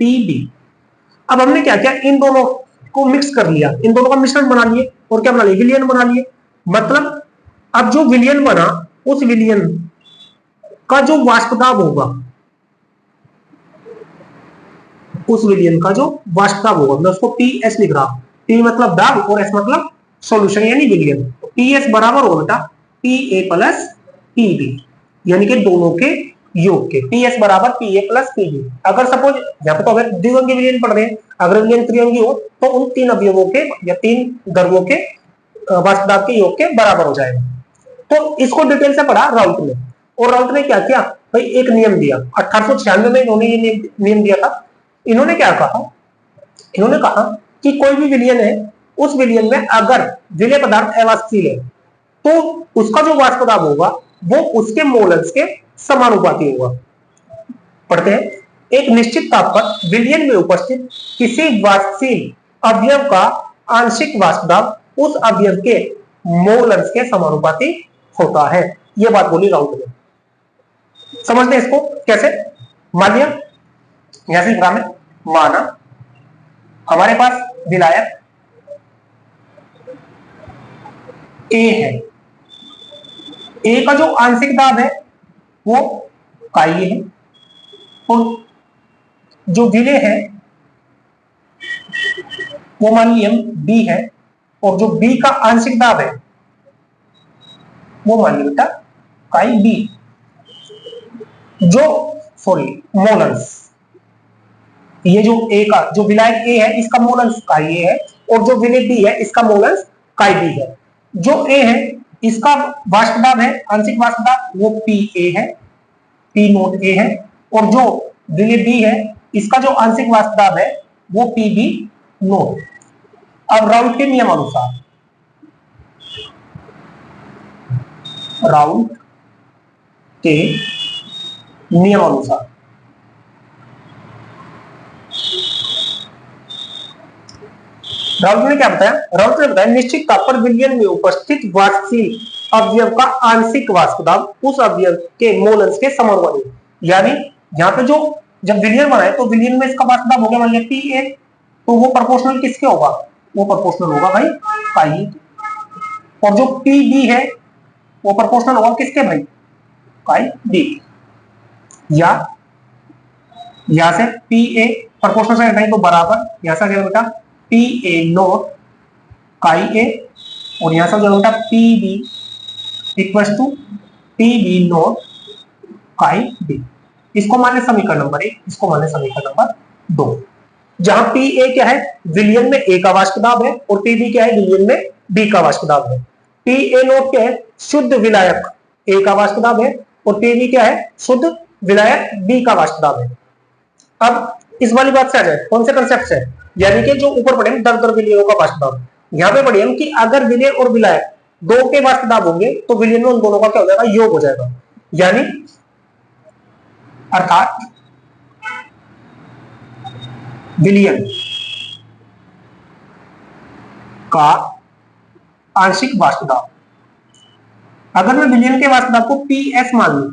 पी बी। अब हमने क्या किया, इन दोनों को मिक्स कर लिया, इन दोनों का मिश्रण बना लिए और क्या बना लिए, विलयन बना लिए। मतलब अब जो विलयन बना उस विलयन का जो वाष्प दाब होगा, उस विलयन का जो वाष्प दाब होगा, मैं उसको पी एस लिख रहा हूं। पी मतलब दाब और एस मतलब सॉल्यूशन यानी विलयन। पी एस बराबर होगा बेटा P A plus P B, यानी कि दोनों के योग के। पी एस बराबर P A plus P B. अगर सपोज यहाँ पे तो अगर द्विअंगी विलयन पढ़ रहे हैं, अगर विलयन त्रिअंगी हो तो उन तीन अवयवों के या तीन द्रव्यों के वाष्प दाब के योग के बराबर हो जाएगा। तो इसको डिटेल से पढ़ा राउल्ट ने, और राउल्ट ने क्या किया भाई, एक नियम दिया 1896 में इन्होंने ये नियम दिया था। इन्होंने क्या कहा, इन्होंने कहा कि कोई भी विलयन है, उस विलयन में अगर विलेय पदार्थ अवाष्पशील है तो उसका जो वाष्प दाब होगा वो उसके मोलर्स के समानुपाती होगा। पढ़ते हैं, एक निश्चित ताप पर विलयन में उपस्थित किसी वाष्पशील अवयव का आंशिक वाष्प दाब उस अवयव के मोलर्स के समानुपाती होता है। यह बात बोली राउल्ट ने। समझते हैं इसको कैसे। मान लिया यहां से में माना हमारे पास विलायक ए है, ए का जो आंशिक दाब है वो काई है और जो विलेय है वो मान लिया बी है, और जो बी का आंशिक दाब है वो मान लिया बेटा काई बी। जो सॉरी मोलर्स, ये जो ए का जो विलायक ए है इसका मोलर्स काई ए है, और जो विलेय बी है इसका मोलर्स काई बी है। जो ए है इसका वाष्प दाब है, आंशिक वाष्प दाब वो पी ए है, पी नोट ए है, और जो विलेय बी है इसका जो आंशिक वाष्प दाब है वो पी बी नोट। अब राउल्ट के नियम अनुसार, राउल्ट के नियम अनुसार राउल्ट ने क्या बताया, राउल्ट ने बताया निश्चित ताप पर विलयन में उपस्थित वाष्पशील अवयव का आंशिक वाष्प दाब उस अवयव के मोलर्स के समानुपाती। यानी यहाँ पे जो जब विलयन बनाए तो विलयन में इसका वाष्प दाब हो गया मान लिया पी ए, तो वो प्रोपोर्शनल किसके होगा, वो प्रोपोर्शनल होगा भाई काई। और जो पी बी है वो प्रोपोर्शनल होगा किसके भाई, काई बी। या यहां से पी ए प्रोपोर्शनल से हटाएं तो बराबर यहां से आ जाएगा बेटा पी ए नोट काई ए, और यहां से जो बेटा P B equals to P B note काई बी। इसको मान ले समीकरण नंबर 1, इसको मान ले समीकरण नंबर 2। जहां पी ए क्या है, विलयन में ए का वाष्प दाब है, और पी बी क्या है, विलयन में बी का वाष्प दाब है। पी ए नोट क्या है, शुद्ध विलायक ए का वाष्प दाब है, और पी बी क्या है, शुद्ध विलायक बी का वाष्प दाब है। अब इस वाली बात से आ जाए, कौन से कंसेप्ट से, यानी कि जो ऊपर पढ़े दर विलयनों का वाष्प दाब, यहां पे पढ़े हम कि अगर विलय और विलायक दो के वाष्प दाब होंगे तो विलयन में उन दोनों का क्या हो जाएगा, योग हो जाएगा। यानी अर्थात विलयन का आंशिक वाष्प दाब, अगर मैं विलयन के वाष्प दाब को पी एस मान लू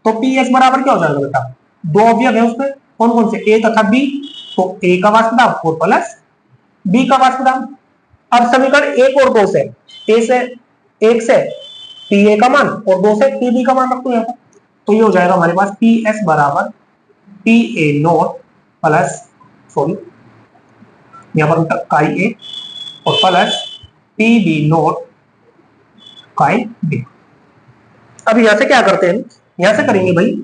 तो पी एस बराबर क्या हो जाएगा बेटा, दो अवयव है उसमें कौन कौन से, ए तथा बी, तो ए का वाष्प दाब 4 प्लस बी का वाष्प दाब। अब समीकरण 1 और 2 से, ए से 1 से पी ए का मान और 2 से पी बी का मान रखो यहाँ पर, तो ये हो जाएगा हमारे पास पी एस बराबर P A note plus sorry यहाँ पर काई ए और प्लस पी बी नोट काई बी। अब यहां से क्या करते हैं, यहां से करेंगे भाई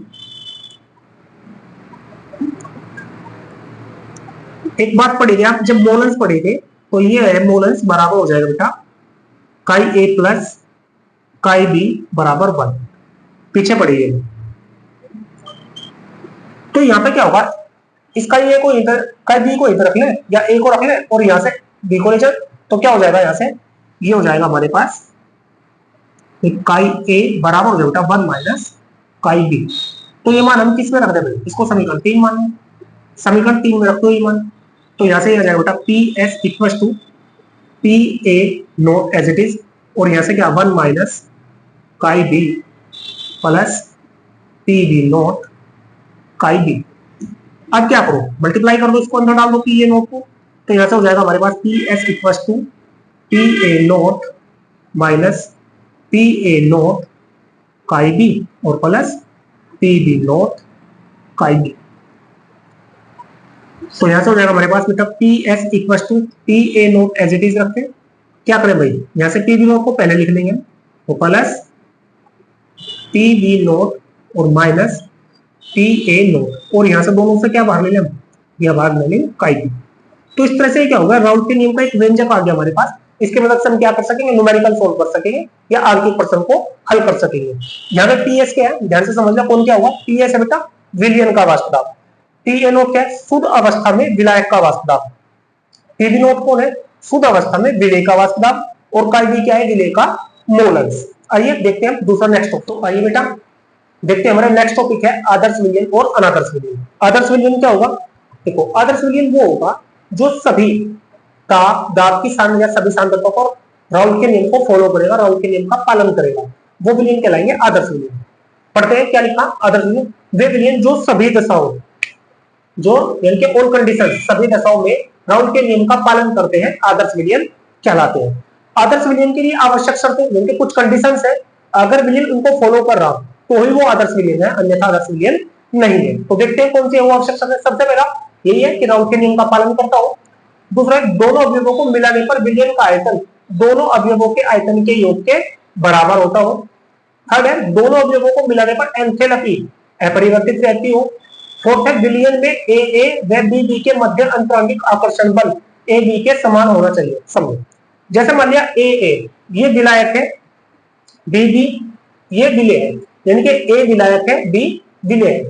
एक बात पढ़ी थी आप जब मोलन्स पढ़े थे, तो ये है मोलन्स बराबर हो जाएगा बेटा काई ए प्लस काई बी बराबर 1, पीछे पढ़ी है। तो यहां पे क्या होगा, इसका ए को इधर काई बी को इधर रख ले या ए को रख ले और यहां से बी को ले चल, तो क्या हो जाएगा यहाँ से, ये हो जाएगा हमारे पास काई ए बराबर हो जाएगा 1 माइनस काई बी। तो ये मान हम किस में रख दे भाई, इसको समीकरण 3 मान, समीकरण 3 में रख दो ये मान। तो यहाँ से आ जाएगा बेटा P S equal to P A note as it is, और यहाँ से क्या 1 minus chi B plus P B note काई बी। अब क्या करो, मल्टीप्लाई कर दो, इसको अंदर डाल दो पी ए नोट को। तो यहाँ से हो जाएगा हमारे पास P S equal to P A naught minus P A naught काई बी और प्लस पी बी नोट काई बी। तो यहां से हो जाएगा हमारे पास बेटा P S equal to P A note as it is रखते हैं। क्या करें भाई, यहां से पी बी नोट को पहले लिख लेंगे, तो प्लस पी बी नोट और माइनस पी ए नोट, और यहां से दोनों से क्या बाहर ले लें, यह बाहर ले लें काई बी। तो इस तरह से क्या होगा, राउल्ट के नियम का एक व्यंजक आ गया हमारे पास। इसके मदद से हम क्या कर सकेंगे, न्यूमेरिकल सोल्व कर सकेंगे या आर्किक प्रश्न को हल कर सकेंगे। यहाँ पे पी एस क्या है, ध्यान से समझना, कौन क्या होगा, पी एस है बेटा विलयन का वाष्प दाब, पी ए नोट क्या है, शुद्ध अवस्था में विलायक का वाष्प दाब, पी बी नोट कौन है, शुद्ध अवस्था में विलेय का वाष्प दाब, और काई बी क्या है, विलेय का मोल अंश। आइए देखते हैं दूसरा नेक्स्ट टॉपिक। तो आइए बेटा देखते हैं, हमारा नेक्स्ट टॉपिक है आदर्श विलयन और अनादर्श विलयन। आदर्श विलयन क्या होगा, देखो आदर्श विलयन वो होगा जो सभी दाब की सांद्रता या सभी सांद्रताओं पर राउल्ट के नियम को फॉलो करेगा, राउल्ट के नियम का पालन करेगा, वो विलयन कहलाएंगे आदर्श विलयन। पढ़ते हैं क्या लिखा, आदर्श विलयन वे विलयन जो सभी दशाओं, जो यानी कि ऑल कंडीशन, सभी दशाओं में राउल्ट के नियम का पालन करते हैं, आदर्श विलयन कहलाते हैं। आदर्श विलयन के लिए आवश्यक शर्तें, यानी कुछ कंडीशंस है, अगर विलयन उनको फॉलो कर रहा तो ही वो आदर्श विलयन है, अन्यथा आदर्श विलयन नहीं है। तो देखते हैं कौन सी है वो आवश्यक शर्तें। सबसे पहला यही है कि राउल्ट के नियम का पालन करता हो। दूसरा, दोनों अवयवों को मिलाने पर विलयन का आयतन दोनों अवयवों के आयतन के योग के बराबर होता हो। थर्ड है, दोनों अवयवों को मिलाने पर एंथैल्पी अपरिवर्तित रहती हो। फोर्थ है, विलयन में ए व बी के मध्य अंतरांगिक आकर्षण बल ए बी के समान होना चाहिए। समझो, जैसे मान लिया ए ये विलायक है, बी ये विलेय है, यानी कि ए विलायक है, बी विलेय है।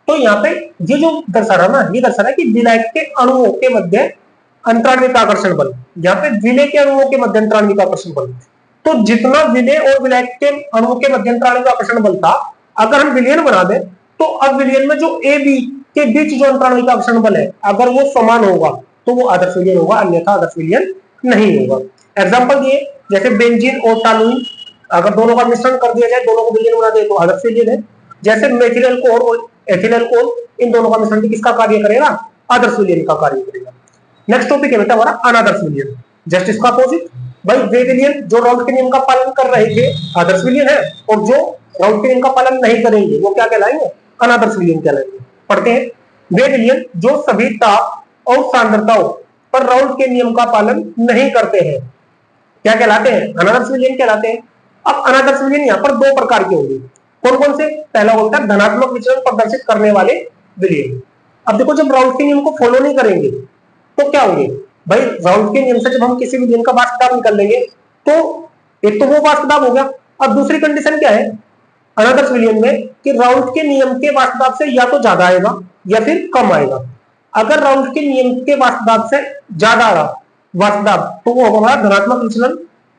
तो यहाँ पे ये जो दर्शा रहा ना, ये दर्शा रहा है कि विलायक के अणुओं के मध्य अंतराण्विक आकर्षण बल, यहाँ पे विलेय के अणुओं के मध्य अंतराण्विक आकर्षण बल। तो जितना विलेय और विलायक के अणुओं के मध्य अंतराण्विक आकर्षण बल था, अगर हम विलयन बना दें तो अब विलयन में जो ए बी के बीच जो अंतराण्विक आकर्षण बल है, अगर वो समान होगा तो वो आदर्श विलयन होगा, अन्यथा आदर्श विलयन नहीं होगा। एग्जाम्पल दिए, जैसे बेंजीन और टॉलुइन, अगर दोनों का मिश्रण कर दिया जाए, दोनों को विलयन बना दे तो आदर्श विलयन है। जैसे मेथिल अल्कोहल और एथिल अल्कोहल, इन दोनों का मिश्रण किसका कार्य करेगा, आदर्श विलयन का कार्य करेगा। नेक्स्ट टॉपिक है बेटा हमारा अनादर्श विलयन, जस्ट इसका अपोजिट। भाई वे विलयन जो राउल्ट के नियम का पालन कर रहे थे आदर्श विलयन है, और जो राउल्ट के नियम का पालन नहीं करेंगे वो क्या कहलाएंगे, अनादर्श विलयन कहलाएंगे। पढ़ते हैं, वे विलयन जो सभी ताप और सांद्रताओं पर राउल्ट के नियम का पालन नहीं करते हैं क्या कहलाते हैं, अनादर्श विलयन कहलाते हैं। अब अनादर्श विलयन यहाँ पर दो प्रकार के होंगे, कौन कौन से, पहला होता है धनात्मक विचलन प्रदर्शित करने वाले विलयन। अब देखो, जब राउल्ट के नियम को फॉलो नहीं करेंगे तो क्या होंगे भाई, राउल्ट के नियम से जब हम किसी विलयन का वाष्प दाब निकाल लेंगे तो एक तो वो वाष्प दाब हो गया। अब दूसरी कंडीशन क्या है अनादर्श विलयन में, कि राउल्ट के नियम के वाष्प दाब से या तो ज्यादा आएगा या फिर कम आएगा। अगर राउल्ट के नियम के वाष्प दाब से ज्यादा आ रहा वाष्प दाब तो वो होगा धनात्मक विचलन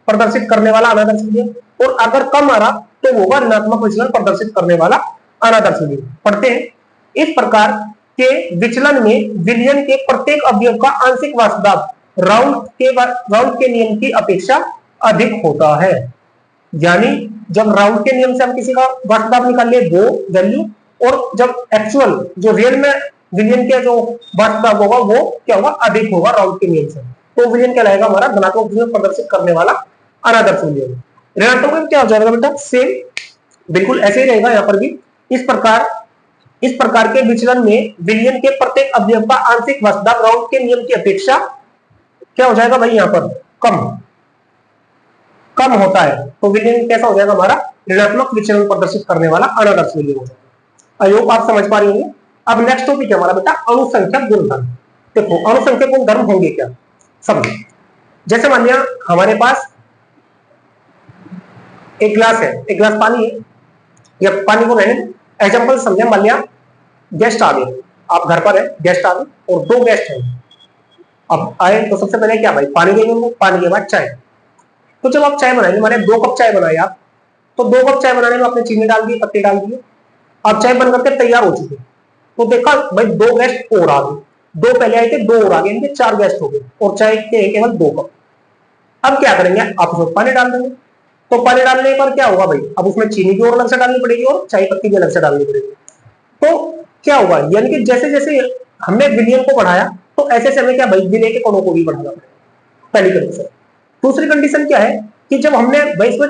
प्रदर्शित करने वाला अनादर्श विलयन, और अगर कम आ रहा तो वो होगा ऋणात्मक विचलन प्रदर्शित करने वाला अनादर्श विलयन। पढ़ते हैं, इस प्रकार के विचलन में विलयन के प्रत्येक अवयव का आंशिक वाष्प दाब राउल्ट के नियम की अपेक्षा अधिक होता है। यानी जब राउल्ट के नियम से हम किसी का वाष्प दाब निकाल ले वो वैल्यू, और जब एक्चुअल जो रियल में विलयन के जो वाष्प दाब होगा वो क्या होगा, अधिक होगा राउल्ट के नियम से, तो विलयन कहलाएगा हमारा धनात्मक विचलन प्रदर्शित करने वाला अनादर्श विलयन। ऋणात्मक में क्या हो जाएगा बेटा, सेम बिल्कुल ऐसे ही रहेगा यहाँ पर भी। इस प्रकार के विचलन में विलयन के प्रत्येक अवयव का आंशिक वाष्प दाब राउल्ट के नियम की अपेक्षा क्या हो जाएगा भाई, यहाँ पर कम होता है, तो विलयन कैसा हो जाएगा हमारा, ऋणात्मक विचलन प्रदर्शित करने वाला अनादर्श विलयन हो जाएगा। आई होप आप समझ पा रहे होंगे। अब नेक्स्ट टॉपिक है हमारा बेटा अणुसंख्यक गुणधर्म। देखो अणुसंख्यक गुणधर्म होंगे क्या, समझो। जैसे मान लिया हमारे पास एक ग्लास है, एक ग्लास पानी है, या पानी को रहने एग्जांपल समझे, मान लिया गेस्ट आ गए, आप घर पर है, गेस्ट आ गए और दो गेस्ट हैं, अब आए तो सबसे पहले क्या भाई, पानी देंगे उनको, पानी के बाद चाय। तो जब आप चाय बनाएंगे, माने 2 कप चाय बनाए आप, तो 2 कप चाय बनाने में आपने चीनी डाल दी, पत्ती डाल दी, अब चाय बन करके तैयार हो चुकी। तो देखा भाई 2 गेस्ट और आ गए, 2 पहले आए थे, 2 और आ गए, इनके 4 गेस्ट हो गए और चाय के केवल 2 कप। अब क्या करेंगे, आप उसमें पानी डाल देंगे। तो पानी डालने पर क्या होगा भाई, अब उसमें चीनी भी और अलग से डालनी पड़ेगी और चाय पत्ती भी अलग से डालनी पड़ेगी। तो क्या होगा, यानी कि जैसे जैसे हमने विलियन को बढ़ाया, तो ऐसे ऐसे हमें क्या भाई विलय के कणों को भी बढ़ाना पड़ेगा, पहली कंडीशन। दूसरी कंडीशन क्या है कि जब हमने भाई इसमें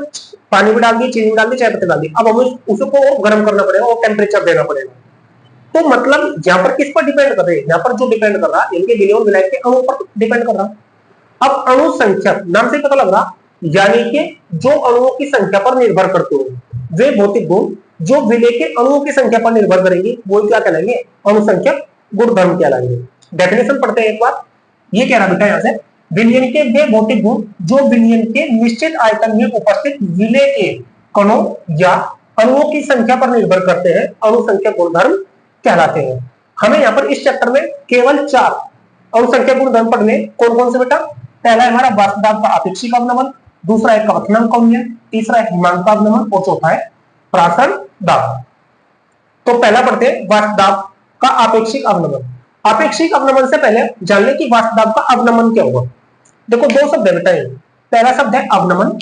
पानी भी डाल दी, चीनी भी डाल दी, चाय पत्ती डाल दी, अब हमें उसको गर्म करना पड़ेगा और टेम्परेचर देना पड़ेगा। तो मतलब यहाँ पर किस पर डिपेंड कर रहे हैं, यहाँ पर जो डिपेंड कर रहा है इनके विलय और विलाय के अणु पर डिपेंड कर रहा है। अब अणु संख्या नाम से पता लग रहा, यानी कि जो अणुओं की संख्या पर निर्भर करते हो वे भौतिक गुण जो विलय के अणुओं की संख्या पर निर्भर करेंगे वो क्या कहलाएंगे, अणुसंख्यक गुणधर्म कहलाएंगे। डेफिनेशन पढ़ते हैं एक बार। ये कह रहा बेटा यहाँ से, विलयन के वे भौतिक गुण जो विलयन के निश्चित आयतन में उपस्थित विलय के कणों या अणुओं की संख्या पर निर्भर करते हैं, अणुसंख्यक गुणधर्म कहलाते हैं। हमें यहाँ पर इस चैप्टर में केवल 4 अणुसंख्यक गुणधर्म पढ़ने, कौन कौन से बेटा, पहला है हमारा वाष्प दाब का आपेक्षिक अवनमन, दूसरा है क्वथनांक अवनमन, तीसरा है हिमांक अवनमन और चौथा है प्रासरण दाब। तो पहला पढ़ते हैं वाष्प दाब का आपेक्षिक अवनमन। आपेक्षिक अवनमन से पहले जान ले कि वाष्प दाब का अवनमन क्या होगा। देखो 2 शब्द है बेटा, पहला शब्द है अवनमन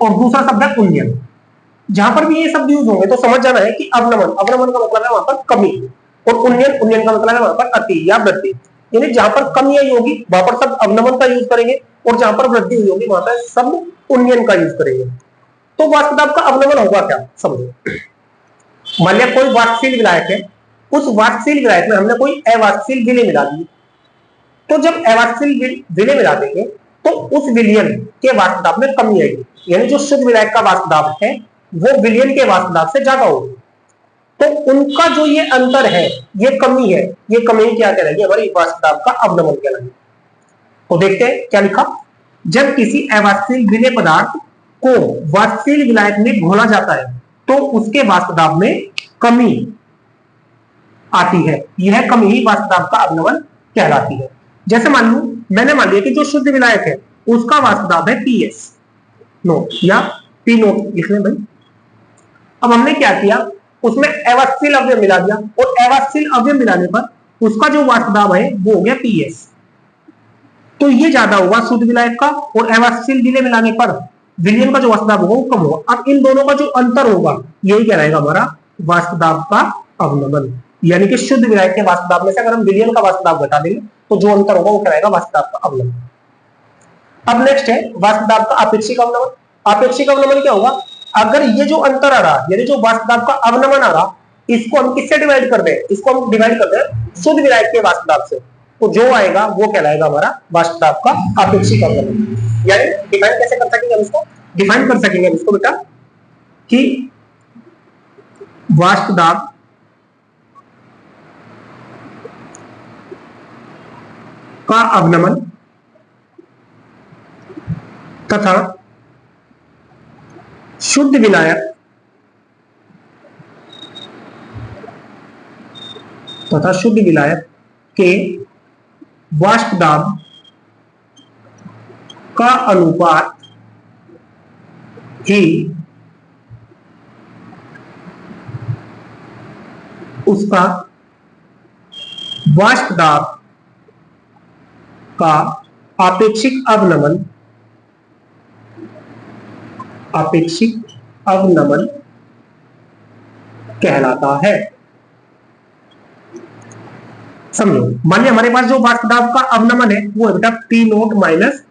और दूसरा शब्द है उन्नयन। जहां पर भी ये शब्द यूज होंगे तो समझ जाना है कि अवनमन, अवनमन का मतलब है वहां पर कमी, और उन्नयन, उन्नयन का मतलब है वहां पर अति या वृद्धि। यानी जहां पर कमी आई होगी वहां पर सब अवनमन का यूज करेंगे और जहां पर वृद्धि हुई होगी वहां पर सब उन्नयन का यूज करेंगे। तो वाष्प दाब का अवनमन होगा क्या, समझो। मान लिया कोई वाष्पशील विलायक है, उस वाष्पशील विलायक में हमने कोई अवाष्पशील विलय मिला दी। तो जब अवाष्पशील विलय मिला देंगे तो उस विलयन के वाष्प दाब में कमी आएगी, यानी जो शुद्ध विलायक का वाष्प दाब है वो विलयन के वाष्प दाब से ज्यादा होगा। तो उनका जो ये अंतर है, ये कमी है, ये कमी क्या कहलाएगी, हमारी वाष्प दाब का अवनमन कहलाएगी। तो देखते हैं क्या लिखा, जब किसी अवाष्पशील विलय पदार्थ को वाष्पशील विलायक में घोला जाता है तो उसके वाष्प दाब में कमी आती है, यह कमी ही वाष्प दाब का अवनमन कहलाती है। जैसे मान लू मैंने मान लिया कि जो शुद्ध विलायक है उसका वाष्प दाब है पीएस नोट या पी नोट लिख लें भाई। अब हमने क्या किया, उसमें अवाष्पशील अवयव मिला दिया और अवाष्पशील अवयव मिलाने पर उसका जो वाष्प दाब है वो हो गया पीएस। तो ये ज्यादा होगा शुद्ध विलायक का, और अवाष्पशील विलय मिलाने पर विलयन का जो वाष्प दाब होगा वो कम होगा। अब इन दोनों का जो अंतर होगा यही कहलाएगा हमारा वाष्प दाब का अवनमन। यानी कि शुद्ध विलायक के वाष्प दाब में से अगर हम विलयन का वाष्प दाब घटा देंगे तो जो अंतर होगा वो कहलाएगा वाष्प दाब का अवनमन। अब नेक्स्ट है वाष्प दाब का आपेक्षिक अवनमन। आपेक्षिक अवनमन क्या होगा, अगर ये जो अंतर आ रहा यानी जो वाष्प दाब का अवनमन आ रहा, इसको हम किससे डिवाइड कर दें, इसको हम डिवाइड कर दें शुद्ध विलायक के वाष्प दाब से, तो जो आएगा वो कहलाएगा हमारा वाष्प दाब का आपेक्षिक अवनमन। यानी डिफाइन कैसे कर सकेंगे हम इसको, डिफाइन कर सकेंगे हम इसको बेटा कि वाष्प दाब का अवनमन तथा शुद्ध विलायक के वाष्प दाब का अनुपात ही उसका वाष्प दाब का आपेक्षिक अवनमन कहलाता है। समझो, मान लिया हमारे पास जो वाष्प दाब का अवनमन है वो है बेटा P note minus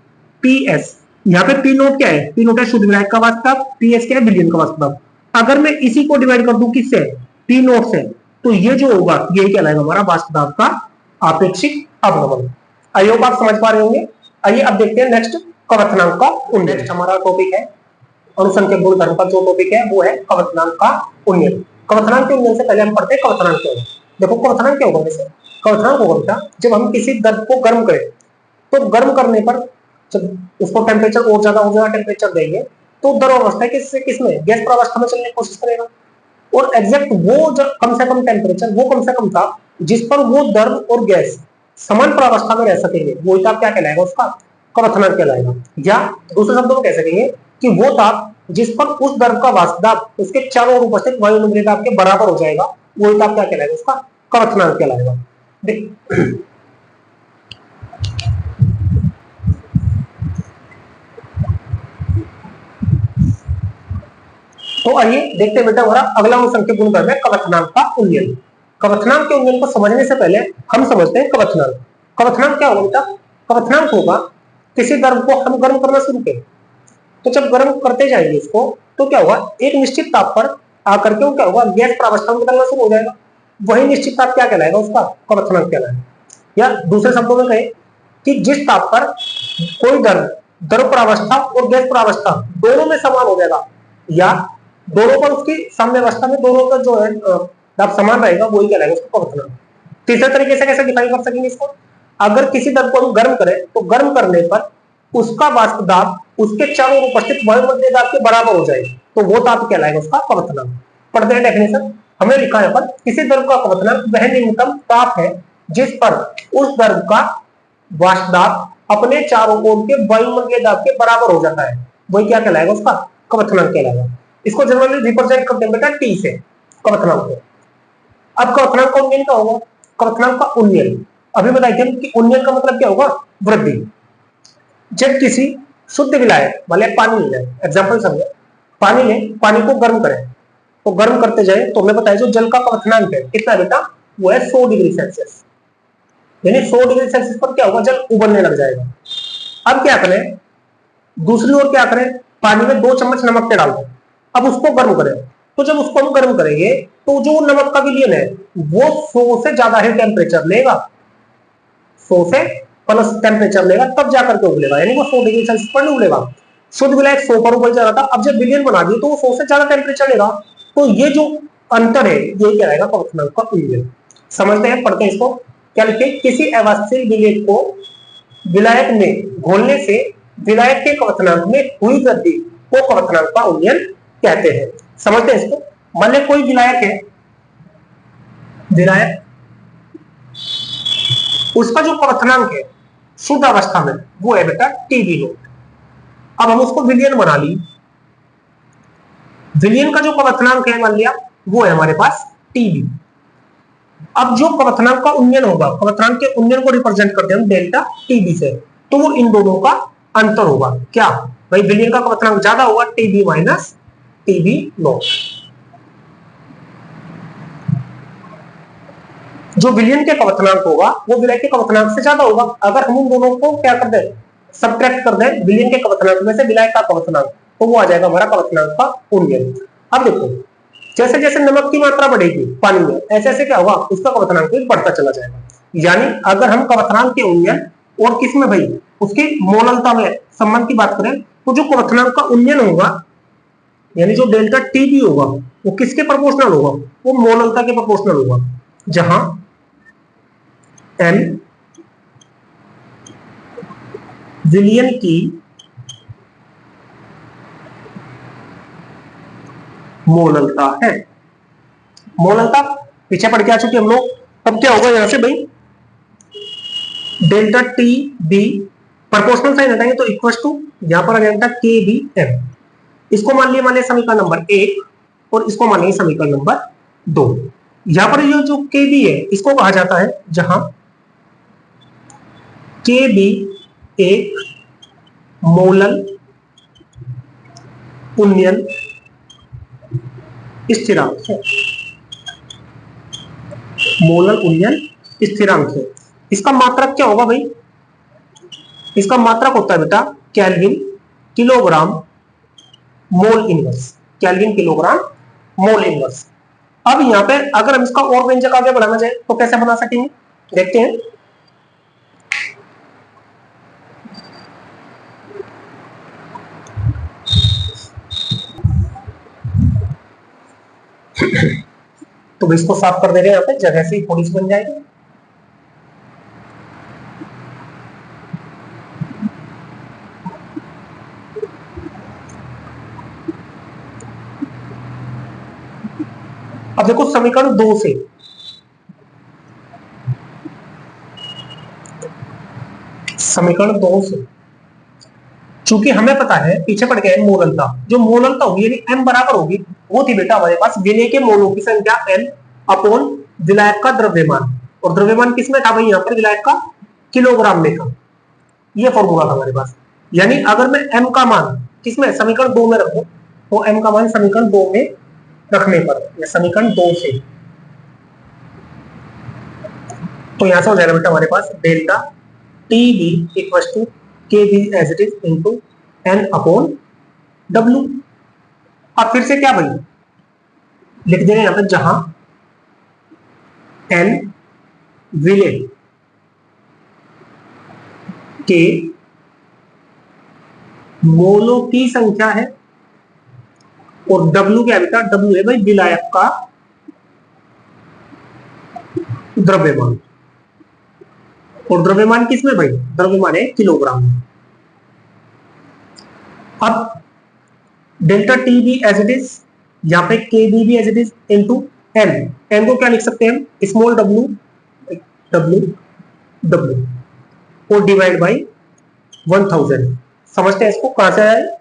P S. यहाँ पे पी नोट क्या है, पी नोट है शुद्ध विलायक का वाष्प दाब, पी एस क्या है विलयन का वाष्प दाब। अगर मैं इसी को डिवाइड कर दूं किससे, पी नोट से, तो ये जो होगा यही कहलाएगा हमारा वाष्प दाब का आपेक्षिक अवनमन। आई होप आप समझ पा रहे होंगे। आइए अब देखते हैं नेक्स्ट क्वथनांक का उन्नयन। नेक्स्ट हमारा टॉपिक है अणुसंख्यक गुणधर्म का, जो टॉपिक है वो है क्वथनांक का उन्नयन। क्वथनांक के उन्नयन से पहले हम पढ़ते हैं क्वथनांक क्या होगा। देखो क्वथनांक क्या होगा, वैसे क्वथनांक होगा बेटा जब हम किसी द्रव को गर्म करें, तो गर्म करने पर जब उसको टेम्परेचर और ज्यादा हो जाएगा, टेम्परेचर देंगे तो द्रव अवस्था किसमें गैस प्रावस्था में चलने की कोशिश करेगा, और एग्जैक्ट वो जो कम से कम टेम्परेचर वो कम से कम था जिस पर वो द्रव और गैस समान प्रावस्था में रह सकेंगे, वो ताप क्या कहलाएगा, उसका क्वथनांक कहलाएगा। या दूसरे शब्दों में कह सकेंगे कि वो ताप जिस पर उस द्रव का वाष्प दाब उसके चारों ओर उपस्थित वायुमंडलीय दाब के बराबर हो जाएगा, वो ताप क्या कहलाएगा, उसका क्वथनांक कहलाएगा। तो आइए देखते हैं बेटा, हमारा अगला संख्या गुणधर्म है क्वथनांक का उन्नयन। क्वथनांक के उन्नयन को समझने से पहले हम समझते हैं क्वथनांक। क्वथनांक क्या होगा बेटा? क्वथनांक होगा किसी द्रव को हम गर्म करना शुरू करें, तो जब गर्म करते जाएंगे इसको, तो क्या होगा, एक निश्चित ताप पर आकर के वो क्या होगा, गैस प्रावस्था में बदलना शुरू हो जाएगा। वही निश्चित ताप क्या कहलाएगा, उसका क्वथनांक कहलाएगा। या दूसरे शब्दों में कहें कि जिस ताप पर कोई द्रव प्रावस्था और गैस प्रावस्था दोनों में समान हो जाएगा, या दोनों पर उसकी साम्यावस्था में दोनों का जो है ताप समान रहेगा, वही कहलाएगा उसका क्वथनांक। तीसरे तरीके से कैसे डिफाइन कर सकेंगे इसको? अगर किसी द्रव को हम गर्म करें तो गर्म करने पर उसका वाष्प दाब उसके चारों ओर उपस्थित वायुमंडलीय दाब के बराबर हो जाए, तो वो ताप कहलाएगा उसका क्वथनांक। पढ़ते हैं डेफिनेशन। हमने लिखा है पर किसी द्रव का क्वथनांक वह न्यूनतम ताप है जिस पर उस द्रव का वाष्प दाब अपने चारों ओर के वायुमंडलीय दाब के बराबर हो जाता है, वही क्या कहलाएगा, उसका क्वथनांक कहलाएगा। इसको जनरली रिप्रेजेंट करते हैं बेटा टी से, क्वथनांक को। अब क्वथनांक का उन्नयन क्या होगा? क्वथनांक का उन्नयन अभी बताए थे कि उन्नयन का मतलब क्या होगा, वृद्धि। जब किसी शुद्ध विलायक वाले पानी ले जाए, एग्जाम्पल समझे, पानी में पानी को गर्म करें, तो गर्म करते जाए तो हमें बताया जो जल का क्वथनांक है कितना बेटा, वो है 100 डिग्री सेल्सियस। यानी 100 डिग्री सेल्सियस पर क्या होगा, जल उबलने लग जाएगा। अब क्या करें, दूसरी ओर क्या करें, पानी में 2 चम्मच नमक के डाल दें, अब उसको गर्म करें। तो जब उसको हम गर्म करेंगे तो जो नमक का विलयन है वो 100 से ज्यादा ही टेम्परेचर लेगा, 100 से प्लस टेम्परेचर लेगा, तब जाकर के उबलेगा। यानी वो 100 डिग्री सेल्सियस पर नहीं उबलेगा। शुद्ध विलायक 100 पर उबल जा रहा था, अब जब विलयन बना दिए तो वो 100 से ज्यादा टेम्परेचर लेगा। तो ये जो अंतर है ये क्या रहेगा, क्वथनांक का उन्नयन। समझते हैं, पढ़ते हैं इसको। क्या लिखे, किसी अवाष्यशील विलायक को विलायक में घोलने से विलायक के क्वथनांक में हुई वृद्धि को क्वथनांक का उन्नयन कहते हैं। समझते हैं इसको। मान लीजिए कोई विलायक है, विलायक, उसका जो क्वथनांक है शुद्ध अवस्था में वो है बेटा टीबी नोट। अब हम उसको विलयन बना ली, विलयन का जो क्वथनांक है मान लिया वो है हमारे पास टीबी। अब जो क्वथनांक का उन्नयन होगा, क्वथनांक के उन्नयन को रिप्रेजेंट करते हैं हम डेल्टा टीबी से, तो वो इन दोनों का अंतर होगा। क्या भाई, विलयन का क्वथनांक ज्यादा होगा, टीबी माइनस टीबी नोट। जो विलयन के क्वथनांक होगा वो विलायक के क्वथनांक से ज्यादा होगा। अगर हम उन दोनों को क्या कर दें, सबट्रैक्ट कर दें विलयन के क्वथनांक में से विलायक का क्वथनांक, तो वो आ जाएगा हमारा क्वथनांक का उन्नयन। अब देखो, जैसे जैसे नमक की मात्रा बढ़ेगी पानी में, ऐसे ऐसे क्या होगा, उसका क्वथनांक भी बढ़ता चला जाएगा। यानी अगर हम क्वथनांक के उन्नयन और किसमें भाई, उसकी मोललता में संबंध की बात करें, तो जो क्वथनांक का उन्नयन होगा यानी जो डेल्टा टी भी होगा वो किसके प्रोपोर्शनल होगा, वो मोललता के प्रोपोर्शनल होगा, जहां एम विलयन की मोललता है। मोललता पीछे पढ़ के आ चुके हम लोग। अब क्या होगा यहां से भाई, delta T B proportional sign हटाएंगे तो इक्वल टू यहां पर आ जाएगा के बी एम। इसको मान लिया समीकरण नंबर 1 और इसको मान लिया समीकरण नंबर 2। यहां पर ये जो के बी है इसको कहा जाता है, जहां के बी एक मोलल उन्नयन स्थिरांक है, मोलल उन्नयन स्थिरांक है। इसका मात्रक क्या होगा भाई, इसका मात्रक होता है बेटा kelvin kilogram mole inverse, kelvin kilogram mole inverse. अब यहां पे अगर हम इसका और व्यंजक आगे बढ़ाना चाहे तो कैसे बना सकेंगे, देखते हैं। तो इसको साफ कर दे रहे हैं, यहाँ पे जगह से थोड़ी सी बन जाएगी। अब देखो समीकरण 2 से समीकरण 2 से, चूंकि हमें पता है पीछे पड़ गया है मोललता, जो मोललता होगी यानी m बराबर होगी, वो थी बेटा हमारे पास विलेय के मोलों की संख्या n अपॉन विलायक का द्रव्यमान, और द्रव्यमान किसमें था भाई, यहाँ पर विलायक का किलोग्राम में था, ये फॉर्मूला था हमारे पास। यानी अगर मैं m का मान किसमें, समीकरण 2 में रखूं, तो m का मान समीकरण 2 में रखने पर, या समीकरण 2 से, तो यहां से हो जाएगा बेटा हमारे पास delta T B equal to K B as it is into N upon W. अब फिर से क्या भाई लिख देंगे यहां पर, जहां एन विलेय के मोलों की संख्या है, और डब्ल्यू क्या है बेटा, डब्ल्यू है भाई विलायक का द्रव्यमान, और द्रव्यमान किसमें भाई, द्रव्यमान है किलोग्राम में। अब delta T B as it is, यहाँ पे के बी भी as it is into N, N को क्या लिख सकते हैं हम, स्मॉल डब्ल्यू, डब्ल्यू डब्ल्यू और डिवाइड बाई 1000। समझते हैं इसको, कहां से आया,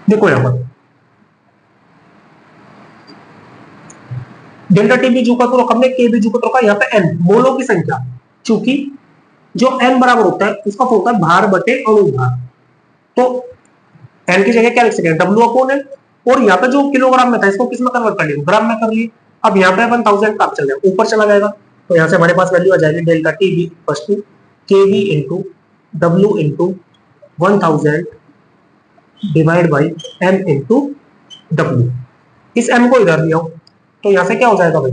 देखो यहां पर डेल्टा टी बी जू का तो रकम ने, के बी जू का तो रखा, यहाँ पे एन मोलों की संख्या, चूंकि जो एन बराबर होता है उसका होता है भार बटे अणु भार, तो एन की जगह क्या लिख सकते हैं, डब्ल्यू अपॉन एन, और यहाँ पे जो किलोग्राम में था इसको किस में कन्वर्ट कर लिया, ग्राम में कर लिए। अब यहाँ पे 1000 का चल जाएगा, ऊपर चला जाएगा, तो यहाँ से हमारे पास वैल्यू आ जाएगी delta T B equal to K B into W into 1000 divide by M into W. इस एम को इधर लिया, तो यहां से क्या हो जाएगा भाई,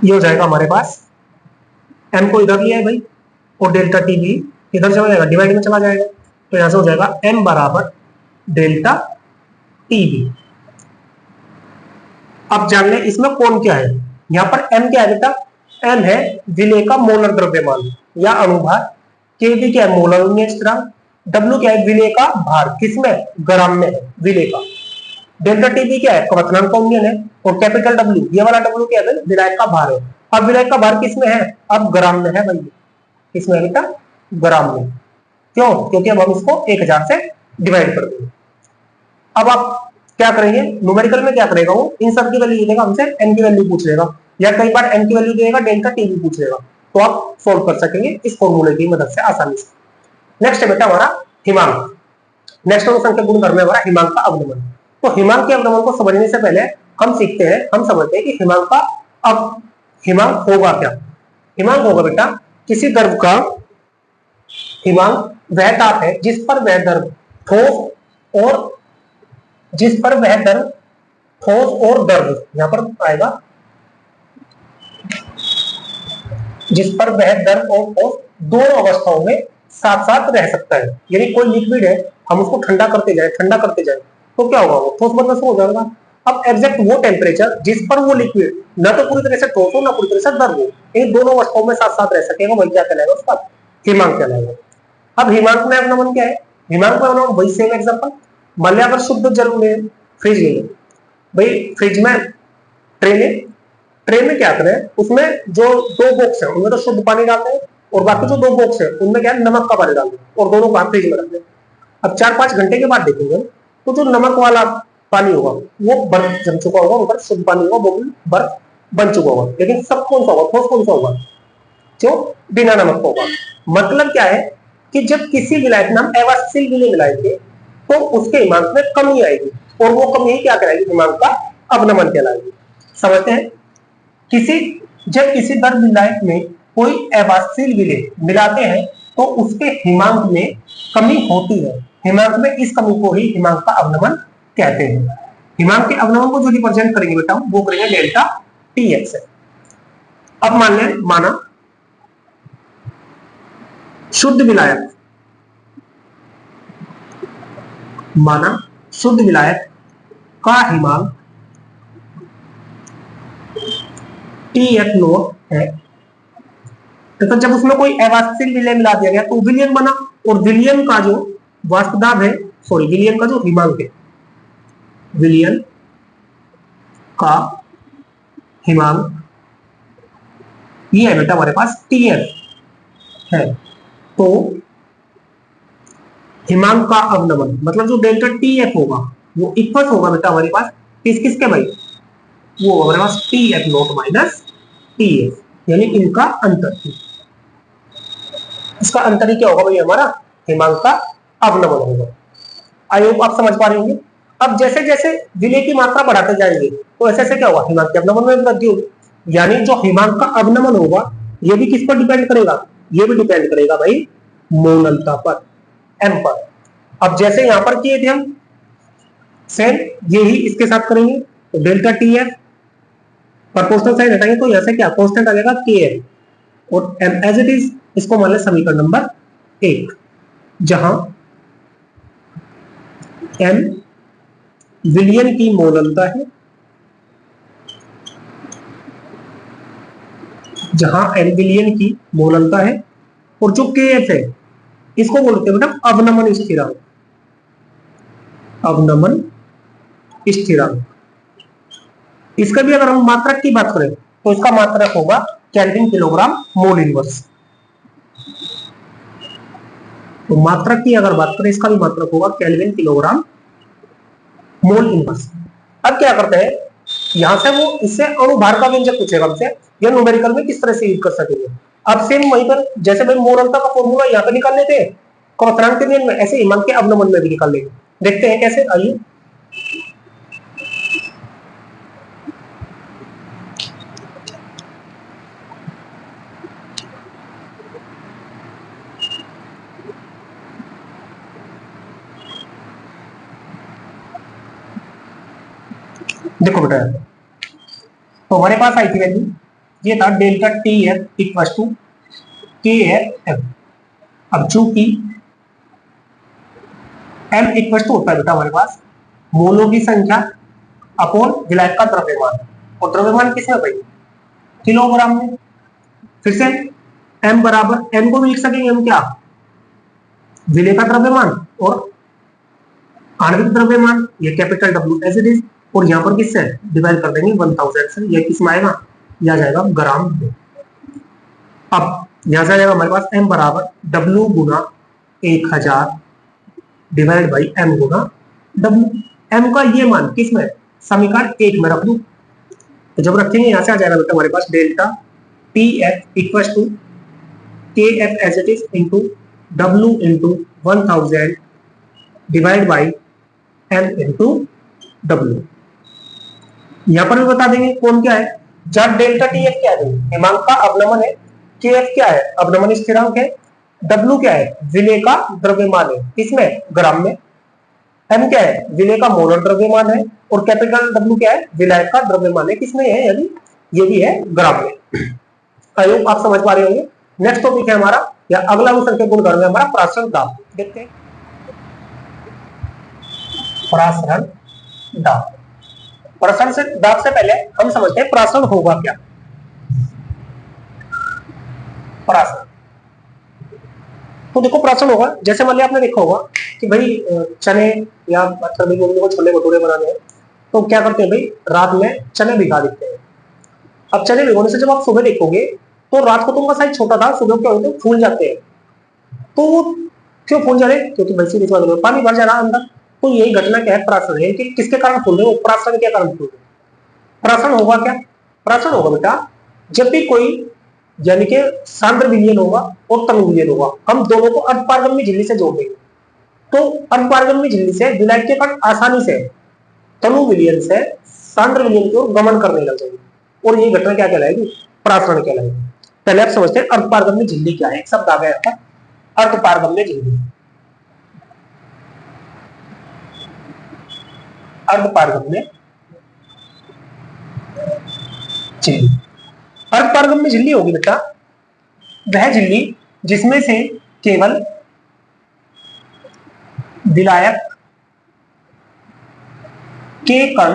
ये हो जाएगा हमारे पास, m को इधर लिया है भाई, और डेल्टा टी बी इधर चला जाएगा, डिवाइड में चला जाएगा, तो यहां से हो जाएगा m बराबर डेल्टा टी बी। अब जान ले इसमें कौन क्या है, यहां पर m क्या है बेटा, m है विलेय का मोलर द्रव्यमान या अणुभार, के बी क्या है मोलर यूनिट स्थिरांक, w क्या है विलेय का भार, किसमें, ग्राम में विलेय का, डेल्टा टी बी क्या है क्वथनांक का यूनियन है, और कैपिटल डब्ल्यू ये वाला डब्ल्यू क्या है, विलायक का भार है। अब विलायक का भार किसमें है, अब ग्राम में है भाई, किसमें बेटा, ग्राम में, क्यों, क्योंकि अब हम इसको 1000 से डिवाइड कर देंगे। अब आप क्या करेंगे, न्यूमेरिकल में क्या करेगा वो, इन सब की वैल्यू देगा, हमसे एन की वैल्यू पूछ लेगा, या कई बार एन की वैल्यू देगा डेल्टा टी बी पूछ लेगा, तो आप सोल्व कर सकेंगे इस फॉर्मूले की मदद से आसानी से। नेक्स्ट है बेटा हमारा हिमांक, नेक्स्ट संख्या गुणधर्म में हमारा हिमांक का अवनमन। तो हिमांक के अवनमन को समझने से पहले हम सीखते हैं, हम समझते हैं कि हिमांक का, अब हिमांक होगा क्या, हिमांक होगा बेटा किसी द्रव का, हिमांक वह ताप है जिस पर वह द्रव ठोस और, जिस पर वह द्रव ठोस और द्रव, यहां पर आएगा जिस पर वह द्रव और ठोस दोनों अवस्थाओं में साथ साथ रह सकता है। यानी कोई लिक्विड है, हम उसको ठंडा करते जाए तो क्या होगा, वो ठोस बनना शुरू हो जाएगा। अब एग्जैक्ट वो टेम्परेचर जिस पर वो लिक्विड ना तो पूरी तरह से ठोस हो ना पूरी तरह से द्रव हो, इन दोनों अवस्थाओं में साथ साथ रह सकेगा, वही क्या कहलाएगा, उसका हिमांक कहलाएगा। अब हिमांक में अवनमन क्या है, हिमांक में अवनमन वही सेम एग्जांपल, मान लिया अगर शुद्ध जल में फ्रिज ले भाई, फ्रिज में ट्रे में क्या करें, उसमें जो 2 बॉक्स है उनमें तो शुद्ध पानी डालते हैं, और बाकी जो 2 बॉक्स है उनमें क्या है नमक का पानी डालते हैं, और दोनों को फ्रिज में रखते हैं। अब 4-5 घंटे के बाद देखेंगे तो जो नमक वाला पानी होगा वो बर्फ जम चुका होगा, ऊपर शुद्ध पानी होगा वो भी बर्फ बन चुका होगा, लेकिन सब कौन सा होगा, ठोस कौन सा होगा, जो बिना नमक का होगा। मतलब क्या है कि जब किसी विलायक में हम एवासिल विलेय मिलाएंगे तो उसके हिमांक में कमी आएगी, और वो कमी क्या कहलाएगी, हिमांक का अवनमन कहलाएगी। समझते हैं, जब किसी द्रव विलायक में कोई एवासिल विलेय मिलाते हैं तो उसके हिमांक में कमी होती है, हिमांक में इस कमी को ही हिमांक का अवनमन कहते हैं। हिमांक के अवनमन को जो रिप्रेजेंट करेंगे बेटा वो करेंगे डेल्टा टी एक्स। अब माना शुद्ध विलायक, का हिमांक टी एफ नोट है, तो जब उसमें कोई एवासिल विलेय मिला दिया गया तो विलियन बना, और विलियन का जो वास्तव है, विलियन का जो हिमांक है, विलियन का हिमांक, ये है बेटा हमारे पास टीएफ है। तो हिमांक का अवनमन मतलब जो डेल्टा टीएफ होगा वो इक्वल होगा बेटा हमारे पास किस किसके भाई, वो हमारे पास टीएफ नॉट माइनस टीएफ, यानी इनका अंतर। इसका अंतर ही क्या होगा भाई हमारा, हिमांक का अवनमन होगा। आई होप आप समझ पा रहे होंगे। अब जैसे जैसे विलय की मात्रा बढ़ाते जाएंगे तो ऐसे ऐसे क्या होगा, हिमांक के अवनमन में वृद्धि होगी। यानी जो हिमांक का अवनमन होगा ये भी किस पर डिपेंड करेगा, ये भी डिपेंड करेगा भाई मोलनता पर, एम पर। अब जैसे यहां पर किए थे हम सेम यही इसके साथ करेंगे, तो delta T F proportional sign हटाएंगे तो यहां से क्या कांस्टेंट आ जाएगा के एफ और एम एज इट इज। इसको मान लें समीकरण नंबर 1, जहां एम विलियन की मोलनता है, जहां एम विलियन की मोलनता है, और जो के एफ है इसको बोलते हैं बेटा अवनमन स्थिरांक, अवनमन स्थिरांक। इसका भी अगर हम मात्रक की बात करें तो इसका मात्रक होगा केल्विन किलोग्राम मोल इनवर्स। तो मात्रक की अगर बात करें इसका भी मात्रक होगा केल्विन किलोग्राम मोल इनवर्स। अब क्या करते हैं, यहां से वो इससे अणुभार का व्यंजक पूछेगा हमसे, या न्यूमेरिकल में किस तरह से यूज कर सकेंगे। अब सेम वहीं पर जैसे भाई मोलनता का फॉर्मूला यहाँ पे निकाल लेते हैं क्वाड्रेंट के नियम में, ऐसे हिमांक के अवनमन में भी निकाल लेंगे। देखते हैं कैसे, आइए। देखो बेटा तो हमारे पास आई थी वैल्यू, ये था delta T F equal to K F M. अब चूंकि एम इक्वल टू होता है बेटा हमारे पास मोलों की संख्या अपॉन विलायक का द्रव्यमान, और द्रव्यमान किसमें भाई, किलोग्राम में। फिर से एम बराबर, एम को भी लिख सकेंगे हम क्या, विलय का द्रव्यमान और आणविक द्रव्यमान, ये capital W as it is, और यहां पर किससे डिवाइड कर देंगे 1000 से, ये किस में आएगा, यह आ जाएगा ग्राम में। अब यहां से आ जाएगा हमारे पास एम बराबर डब्ल्यू गुना 1000 डिवाइड बाई एम गुना डब्ल्यू। एम का ये मान किसमें, समीकरण 1 में रख दूं, तो जब रखेंगे यहां से आ जाएगा बेटा हमारे पास delta T F equal to K F as it is into W into 1000 divide by M into W. यहां पर भी बता देंगे कौन क्या है, जब डेल्टा टी एफ क्या है, हिमांक का अवनमन है, के एफ क्या है, अवनमन स्थिरांक है, डब्ल्यू क्या है, विलय का द्रव्यमान है, किसमें, ग्राम में। एम क्या है, विलय का मोलर द्रव्यमान है, और कैपिटल डब्ल्यू क्या है, विलायक का द्रव्यमान है, किसमें है, यानी ये भी है ग्राम में। आई होप आप समझ पा रहे होंगे। नेक्स्ट टॉपिक है हमारा, या अगला विषय के गुणधर्म है हमारा प्रासरण दाब। देखते हैं प्रासरण दाब। प्रासरण से दाब से पहले हम समझते हैं प्रासरण होगा क्या। प्रासरण, तो देखो प्रासरण होगा, जैसे मान लिया आपने देखा होगा कि भाई चने या मतलब छोले भटूरे बनाने हैं, तो क्या करते हैं भाई, रात में चने भिगा देते हैं। अब चने भिगोने से जब आप सुबह देखोगे तो रात को तो उनका साइज छोटा था, सुबह क्या होते हैं फूल जाते हैं। तो क्यों फूल जा रहे हैं, क्योंकि वैसे पानी भर जा रहा अंदर। तो यही घटना क्या है, प्रासरण है, कि किसके कारण फूल रहे हो, प्रासरण के कारण फूल रहे। प्रासरण होगा क्या, प्रासरण होगा बेटा जब भी कोई यानी कि सांद्र विलयन होगा और तनु विलयन होगा, हम दोनों को अर्धपारगम्य झिल्ली से जोड़ देंगे। तो अर्धपारगम्य झिल्ली से विलायक के कण आसानी से तनु विलयन से सांद्र विलयन की ओर गमन करने लग जाएगी, और ये घटना क्या कहलाएगी, प्रासरण कहलाएगी। पहले आप समझते हैं अर्धपारगम्य झिल्ली क्या है, एक शब्द आ गया था अर्धपारगम्य झिल्ली। अर्धपारगम्य झिल्ली, अर्धपारगम्य झिल्ली होगी बेटा वह झिल्ली जिसमें से केवल विलायक के कण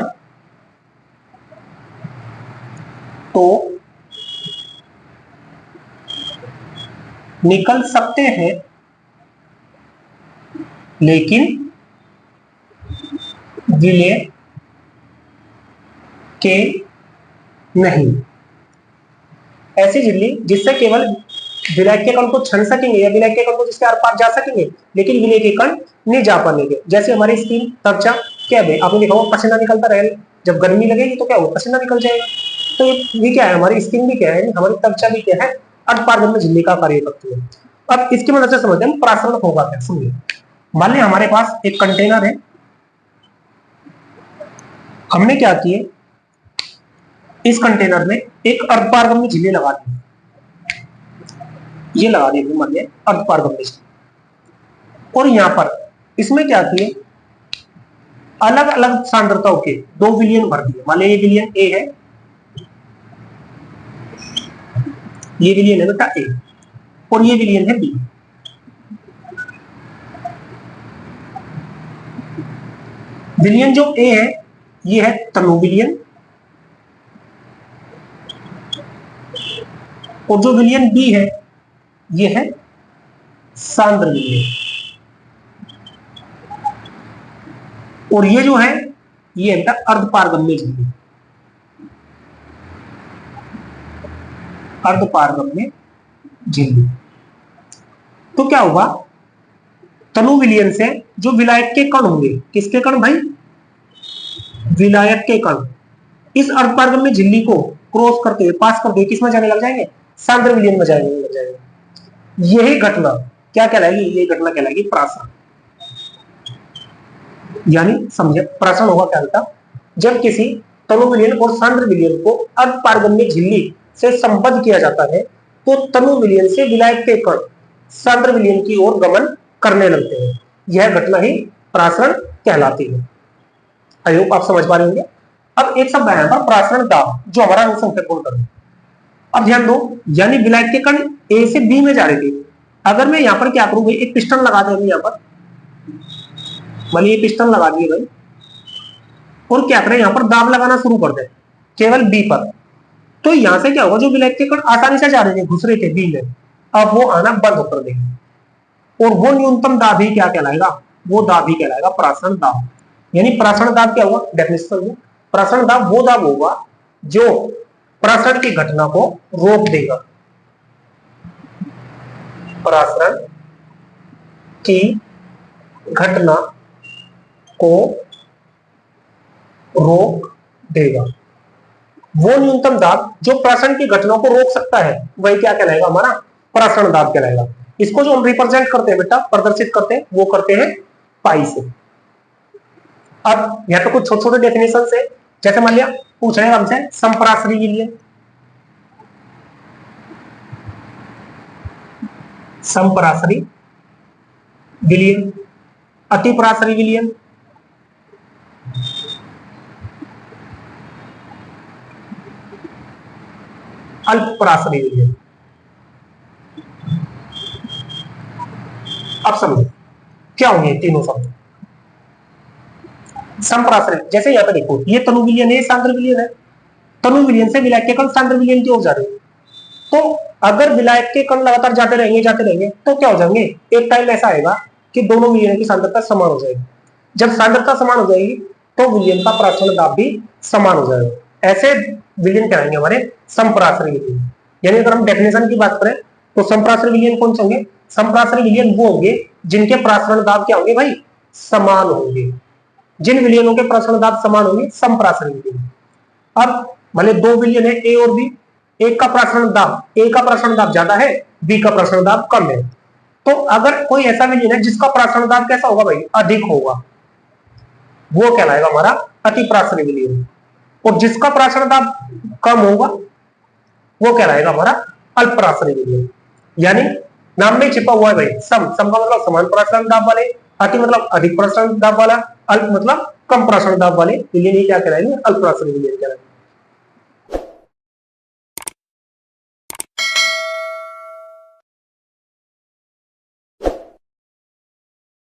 तो निकल सकते हैं, लेकिन विलय के नहीं। ऐसी झिल्ली जिससे केवल विलायक के कण को छन सकेंगे या विलायक के कण को जिसके आर पार जा सकेंगे, लेकिन विलेय के कण नहीं जा पाएंगे। जैसे हमारी स्किन त्वचा क्या है, आपने देखा होगा पसीना निकलता रहेगा, जब गर्मी लगेगी तो क्या होगा, पसीना निकल जाएगा। तो ये क्या है, हमारी स्किन भी क्या है, हमारी त्वचा भी क्या है, अर्धपारगम्य झिल्ली का कार्य करती है। अब इसकी मदद से समझते हैं परासरण होगा क्या। सुनिए, मान लिया हमारे पास एक कंटेनर है, हमने क्या किए, इस कंटेनर में एक अर्धपारगम्य झिल्ली लगा दी, ये लगा दी मान लिया अर्धपारगम्य झिल्ली, और यहां पर इसमें क्या किए, अलग अलग सांद्रताओं के 2 विलयन भर दिए। मान लिया ये विलयन ए है, ये विलयन है बेटा ए, और ये विलयन है बी। विलयन जो ए है ये है तनु विलयन, और जो विलयन बी है ये है सांद्र विलयन, और ये जो है ये है अर्धपारगम्य झिल्ली, अर्धपारगम्य झिल्ली। तो क्या होगा, तनु विलयन से जो विलायक के कण होंगे, किसके कण भाई, विलायक के कण, इस अर्धपारगम्य झिल्ली को क्रॉस करते हुए, पास करते हुए किसमें जाने लग जाएंगे, सांद्र विलयन में जाने लग जाएंगे। यही घटना क्या कहलाएगी, ये घटना कहलाएगी परासरण। यानी समझे परासरण होगा क्या होता, जब किसी तनु विलयन और सांद्र विलयन को अर्धपारगम्य झिल्ली से संबद्ध किया जाता है, तो तनु विलयन से विलायक के कण सांद्र विलयन की ओर गमन करने लगते हैं। यह घटना ही परासरण कहलाती है। आई होप आप समझ पा रहे होंगे। अब एक शब्द आया था परासरण दाब, जो हमारा अनुसंख्यक गुण कर। अब ध्यान दो, यानी विलायक के कण ए से बी में जा रहे थे, अगर मैं यहाँ पर क्या करूं भाई, एक पिस्टन लगा देंगे यहाँ पर, मान लीजिए पिस्टन लगा दिए भाई, और क्या करें यहाँ पर दाब लगाना शुरू कर दे केवल बी पर, तो यहां से क्या होगा, जो विलायक के कण आसानी से जा रहे थे, घुस रहे थे बी में, अब वो आना बंद कर देंगे, और वो न्यूनतम दाब ही क्या कहलाएगा, वो दाब ही कहलाएगा परासरण दाब। यानी परासरण दाब क्या हुआ, डेफिनेशन में परासरण दाब वो दाब होगा जो परासरण की घटना को रोक देगा, परासरण की घटना को रोक देगा। वो न्यूनतम दाब जो परासरण की घटना को रोक सकता है, वही क्या कहलाएगा, हमारा परासरण दाब कहलाएगा। इसको जो हम रिप्रेजेंट करते हैं बेटा, प्रदर्शित करते हैं, वो करते हैं पाई से। अब यहाँ पे कुछ छोटे छोटे डेफिनेशन है, जैसे मान लिया पूछ रहे हैं हमसे संपरासरी विलयन, संपरासरी विलयन, अतिपरासरी विलयन, अल्पपरासरी विलयन। अब समझो क्या होंगे तीनों शब्द। संपरासरी, जैसे यहाँ पे देखो, ये तनु विलयन है, सांद्र विलयन है, तनु विलयन से विलायक के कण सांद्र विलयन की ओर जा रहे हैं, तो अगर विलायक के कण लगातार जाते रहेंगे तो क्या हो जाएंगे, एक टाइम ऐसा आएगा कि दोनों विलयन की सांद्रता समान हो जाएगी। जब सांद्रता समान हो जाएगी तो विलयन का परासरण दाब भी समान हो जाएगा। ऐसे विलयन कहलाएंगे हमारे संपरासरी विलयन। यानी अगर हम डेफिनेशन की बात करें तो संपरासरी विलयन कौन से होंगे, संपरासरी विलयन वो होंगे जिनके परासरण दाब क्या होंगे भाई, समान होंगे। जिन विलयनों के परासरण दाब समान होंगे, संपरासरी विलयन। अब भले दो विलयन है ए और बी, एक का परासरण दाब, ए का परासरण दाब ज्यादा है, बी का परासरण दाब कम है, तो अगर कोई ऐसा विलयन है जिसका परासरण दाब कैसा होगा भाई, अधिक होगा, वो कहलाएगा हमारा अतिपरासरी विलयन। और जिसका परासरण दाब कम होगा वो कहलाएगा हमारा अल्पपरासरी विलयन। यानी नाम में छिपा हुआ है भाई, सम का मतलब समान परासरण दाब वाले, अति मतलब अधिक परासरण दाब वाला, अल्प मतलब कम परासरण दाब वाले विलयन ही क्या कहलाएंगे, अल्पपरासरी विलयन कहलाएंगे।